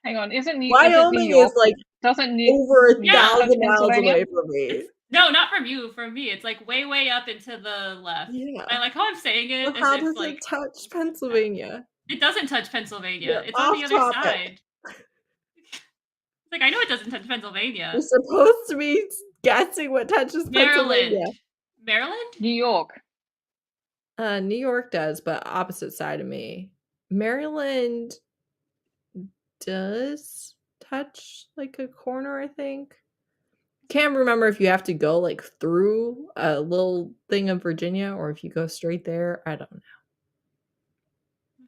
[SPEAKER 1] Hang on, isn't New
[SPEAKER 2] Wyoming
[SPEAKER 1] York?
[SPEAKER 2] is like
[SPEAKER 1] Doesn't New
[SPEAKER 2] over
[SPEAKER 3] Yeah.
[SPEAKER 2] 1,000 miles
[SPEAKER 1] Pennsylvania?
[SPEAKER 2] away from me.
[SPEAKER 3] No, not from you. From me, it's like way up into the left.
[SPEAKER 2] Yeah.
[SPEAKER 3] I like how I'm saying it.
[SPEAKER 2] Well, how
[SPEAKER 3] As
[SPEAKER 2] does
[SPEAKER 3] if, like,
[SPEAKER 2] it touch Pennsylvania?
[SPEAKER 3] it doesn't touch Pennsylvania.
[SPEAKER 2] You're
[SPEAKER 3] It's on the
[SPEAKER 2] off
[SPEAKER 3] other
[SPEAKER 2] topic.
[SPEAKER 3] side. It's like I know it doesn't touch Pennsylvania.
[SPEAKER 2] You're supposed to be guessing what touches Pennsylvania.
[SPEAKER 3] Maryland. Maryland?
[SPEAKER 1] New York.
[SPEAKER 2] New York does, but opposite side of me. Maryland does touch like a corner, I think. Can't remember if you have to go like through a little thing of Virginia or if you go straight there. I don't know.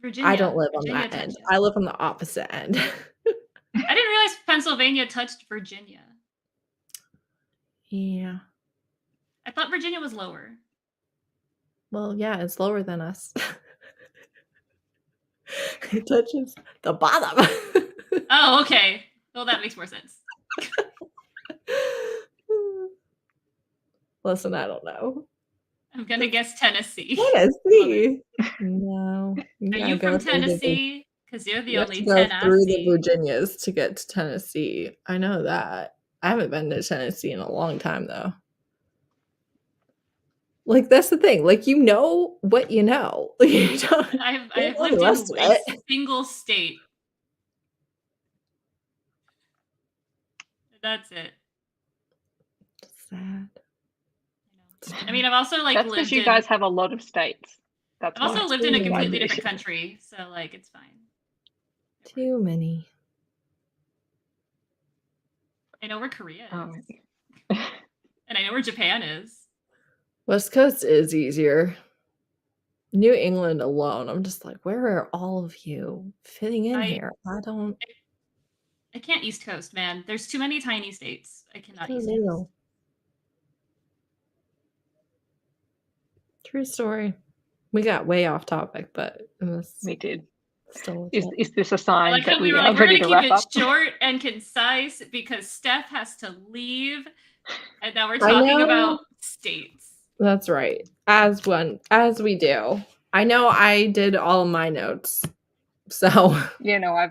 [SPEAKER 3] Virginia.
[SPEAKER 2] I don't live on
[SPEAKER 3] Virginia
[SPEAKER 2] that end.
[SPEAKER 3] touches.
[SPEAKER 2] I live on the opposite end.
[SPEAKER 3] I didn't realize Pennsylvania touched Virginia.
[SPEAKER 2] Yeah.
[SPEAKER 3] I thought Virginia was lower.
[SPEAKER 2] Well, yeah, it's lower than us. It touches the bottom.
[SPEAKER 3] Oh, okay. Well, that makes more sense.
[SPEAKER 2] Listen, I don't know.
[SPEAKER 3] I'm gonna guess Tennessee.
[SPEAKER 2] Tennessee? No.
[SPEAKER 3] Are you from Tennessee? Because you're the
[SPEAKER 2] You have
[SPEAKER 3] only
[SPEAKER 2] to go through the
[SPEAKER 3] Tennessee.
[SPEAKER 2] Virginias to get to Tennessee. I know that. I haven't been to Tennessee in a long time, though. Like, that's the thing. Like, you know what you know. You don't,
[SPEAKER 3] I've
[SPEAKER 2] don't know
[SPEAKER 3] lived
[SPEAKER 2] the rest of
[SPEAKER 3] in a
[SPEAKER 2] it.
[SPEAKER 3] single state. That's it.
[SPEAKER 2] Sad.
[SPEAKER 3] I mean, I've also like
[SPEAKER 1] That's because
[SPEAKER 3] lived
[SPEAKER 1] you
[SPEAKER 3] in.
[SPEAKER 1] guys have a lot of states. That's
[SPEAKER 3] I've also
[SPEAKER 1] why.
[SPEAKER 3] lived in a
[SPEAKER 2] Too
[SPEAKER 3] completely
[SPEAKER 2] many.
[SPEAKER 3] different country, so like it's fine.
[SPEAKER 2] Too many.
[SPEAKER 3] I know where Korea is,
[SPEAKER 1] Um,
[SPEAKER 3] and I know where Japan is.
[SPEAKER 2] West Coast is easier. New England alone, I'm just like, where are all of you fitting in here? I don't
[SPEAKER 3] I can't East Coast, man. There's too many tiny states. I cannot East Coast.
[SPEAKER 2] know. True story. We got way off topic, but it was
[SPEAKER 1] we did.
[SPEAKER 2] still
[SPEAKER 1] Is this a
[SPEAKER 3] I
[SPEAKER 1] sign
[SPEAKER 3] like
[SPEAKER 1] that
[SPEAKER 3] how we
[SPEAKER 1] we
[SPEAKER 3] were
[SPEAKER 1] are
[SPEAKER 3] like, we're
[SPEAKER 1] ready
[SPEAKER 3] gonna
[SPEAKER 1] to wrap
[SPEAKER 3] keep
[SPEAKER 1] up?
[SPEAKER 3] it short and concise because Steph has to leave, and now we're
[SPEAKER 2] I
[SPEAKER 3] talking
[SPEAKER 2] know.
[SPEAKER 3] about states.
[SPEAKER 2] That's right. As we do. I know I did all of my notes. So
[SPEAKER 1] Yeah, no,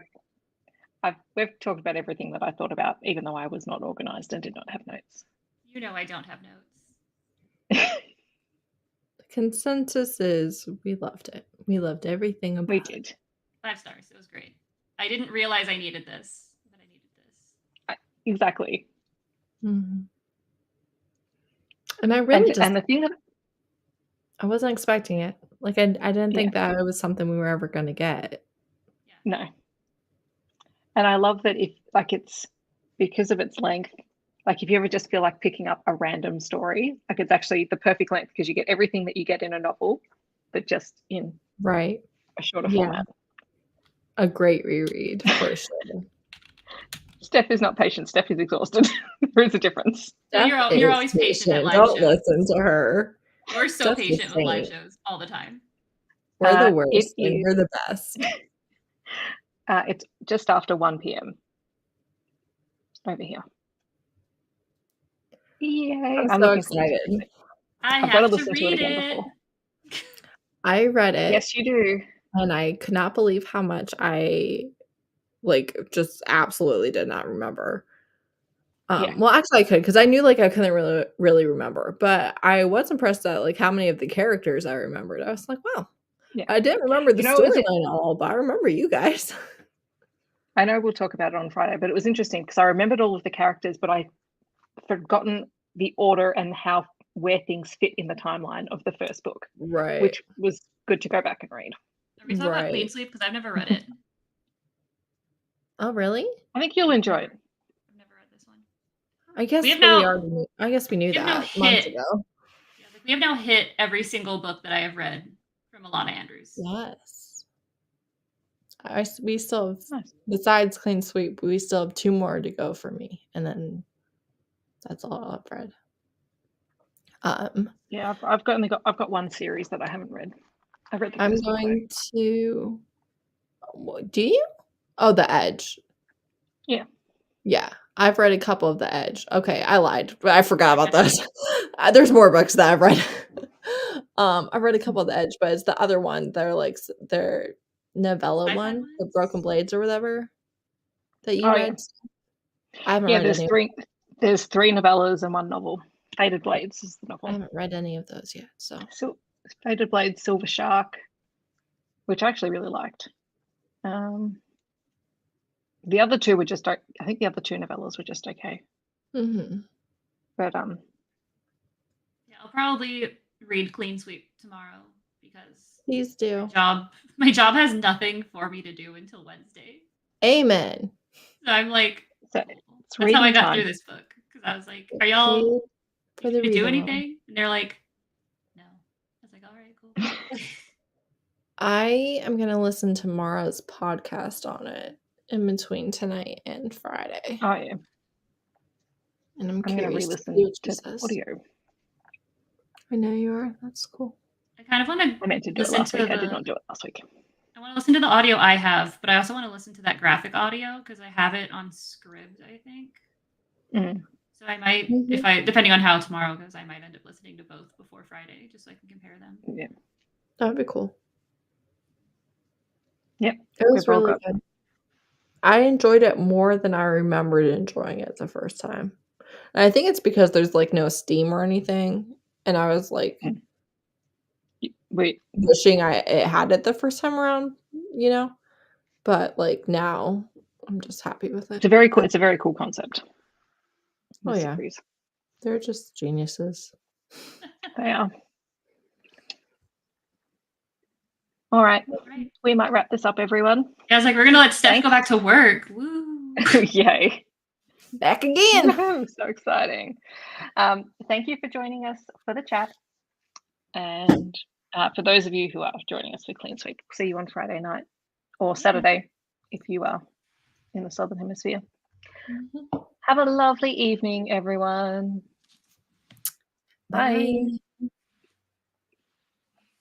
[SPEAKER 1] we've talked about everything that I thought about, even though I was not organized and did not have notes.
[SPEAKER 3] You know I don't have notes.
[SPEAKER 2] the consensus is we loved it. We loved everything about
[SPEAKER 1] We
[SPEAKER 2] it.
[SPEAKER 1] did.
[SPEAKER 3] 5 stars. It was great. I didn't realize I needed this, but I needed this.
[SPEAKER 1] Exactly.
[SPEAKER 2] Mhm. And I really
[SPEAKER 1] And the thing that
[SPEAKER 2] I wasn't expecting it. Like I didn't think that it was something we were ever going to get.
[SPEAKER 1] no. And I love that it's because of its length, like if you ever just feel like picking up a random story, like it's actually the perfect length because you get everything that you get in a novel, but just in
[SPEAKER 2] Right.
[SPEAKER 1] a shorter
[SPEAKER 2] Yeah.
[SPEAKER 1] format.
[SPEAKER 2] A great reread for sure.
[SPEAKER 1] Steph is not patient. Steph is exhausted. There is a difference.
[SPEAKER 3] No,
[SPEAKER 2] Steph
[SPEAKER 3] you're
[SPEAKER 2] is
[SPEAKER 3] always patient at live
[SPEAKER 2] Don't
[SPEAKER 3] shows.
[SPEAKER 2] listen to her.
[SPEAKER 3] We're so
[SPEAKER 2] Steph is
[SPEAKER 3] patient with live
[SPEAKER 2] saint.
[SPEAKER 3] shows all the time.
[SPEAKER 2] We're the
[SPEAKER 1] It
[SPEAKER 2] worst and
[SPEAKER 1] is-
[SPEAKER 2] you're the best.
[SPEAKER 1] It's just after 1 p.m. over here. Yay!
[SPEAKER 2] I'm so
[SPEAKER 1] looking forward to
[SPEAKER 2] excited.
[SPEAKER 1] it.
[SPEAKER 3] I
[SPEAKER 1] I've got to
[SPEAKER 3] have to
[SPEAKER 1] listen to it
[SPEAKER 3] read
[SPEAKER 1] again
[SPEAKER 3] it.
[SPEAKER 1] before.
[SPEAKER 2] I read it.
[SPEAKER 1] Yes, you do.
[SPEAKER 2] And I could not believe how much I just absolutely did not remember. Well, actually I could, because I knew I couldn't really remember, but I was impressed at how many of the characters I remembered. I was like, wow, I didn't remember the storyline at all, but I remember you guys.
[SPEAKER 1] I know we'll talk about it on Friday, but it was interesting because I remembered all of the characters, but I'd forgotten the order and where things fit in the timeline of the first book.
[SPEAKER 2] Right.
[SPEAKER 1] Which was good to go back and read.
[SPEAKER 3] Are we talking about Clean Sweep? Because I've never read it.
[SPEAKER 2] Oh, really?
[SPEAKER 1] I think you'll enjoy it.
[SPEAKER 3] I've never read this one.
[SPEAKER 2] I guess we knew that months ago.
[SPEAKER 3] Yeah, we have now hit every single book that I have read from Ilona Andrews.
[SPEAKER 2] Yes. We still have, besides Clean Sweep, we still have 2 more to go for me, and then that's all I've read.
[SPEAKER 1] Yeah, I've got one series that I haven't read. I've read the
[SPEAKER 2] I'm
[SPEAKER 1] first book,
[SPEAKER 2] going to. Do you? Oh, The Edge.
[SPEAKER 1] Yeah.
[SPEAKER 2] Yeah, I've read a couple of The Edge. Okay, I lied. I forgot about those. There's more books that I've read. I've read a couple of The Edge, but it's the other one. Their novella one, The Broken Blades or whatever, that you read.
[SPEAKER 1] Yeah.
[SPEAKER 2] I haven't read any.
[SPEAKER 1] There's 3 novellas and 1 novel. Faded Blades is the novel.
[SPEAKER 2] I haven't read any of those yet. So
[SPEAKER 1] Faded Blades, Silver Shark, which I actually really liked. The other 2 were just, I think the other 2 novellas were just okay.
[SPEAKER 2] Mm-hmm.
[SPEAKER 1] But
[SPEAKER 3] yeah, I'll probably read Clean Sweep tomorrow because
[SPEAKER 2] please do.
[SPEAKER 3] My job has nothing for me to do until Wednesday.
[SPEAKER 2] Amen.
[SPEAKER 3] So I'm like,
[SPEAKER 1] that's
[SPEAKER 3] how I got through this book, because I was like, "Are y'all going to do anything?" And they're like, "No." I was like, "All right, cool."
[SPEAKER 2] I am going to listen to Mara's podcast on it in between tonight and Friday.
[SPEAKER 1] Oh yeah.
[SPEAKER 2] And I'm
[SPEAKER 1] going to re-listen to the audio.
[SPEAKER 2] I know you are. That's cool.
[SPEAKER 3] I kind of want to.
[SPEAKER 1] I meant to do it last week. I did not do it last week.
[SPEAKER 3] I want to listen to the audio I have, but I also want to listen to that graphic audio because I have it on Scribd, I think.
[SPEAKER 1] Mm.
[SPEAKER 3] So I might, depending on how tomorrow goes, I might end up listening to both before Friday, just so I can compare them.
[SPEAKER 1] Yeah,
[SPEAKER 2] that would be cool.
[SPEAKER 1] Yep,
[SPEAKER 2] it was really good. I enjoyed it more than I remembered enjoying it the first time. And I think it's because there's no steam or anything, and I was wishing it had it the first time around, but now I'm just happy with it.
[SPEAKER 1] It's a very cool concept.
[SPEAKER 2] Oh yeah, they're just geniuses.
[SPEAKER 1] They are. All right, we might wrap this up, everyone.
[SPEAKER 3] Yeah, I was like, we're gonna let Steph go back to work. Woo!
[SPEAKER 1] Yay!
[SPEAKER 2] Back again.
[SPEAKER 1] So exciting. Thank you for joining us for the chat, and for those of you who are joining us for Clean Sweep, see you on Friday night or Saturday if you are in the Southern Hemisphere. Have a lovely evening, everyone.
[SPEAKER 2] Bye.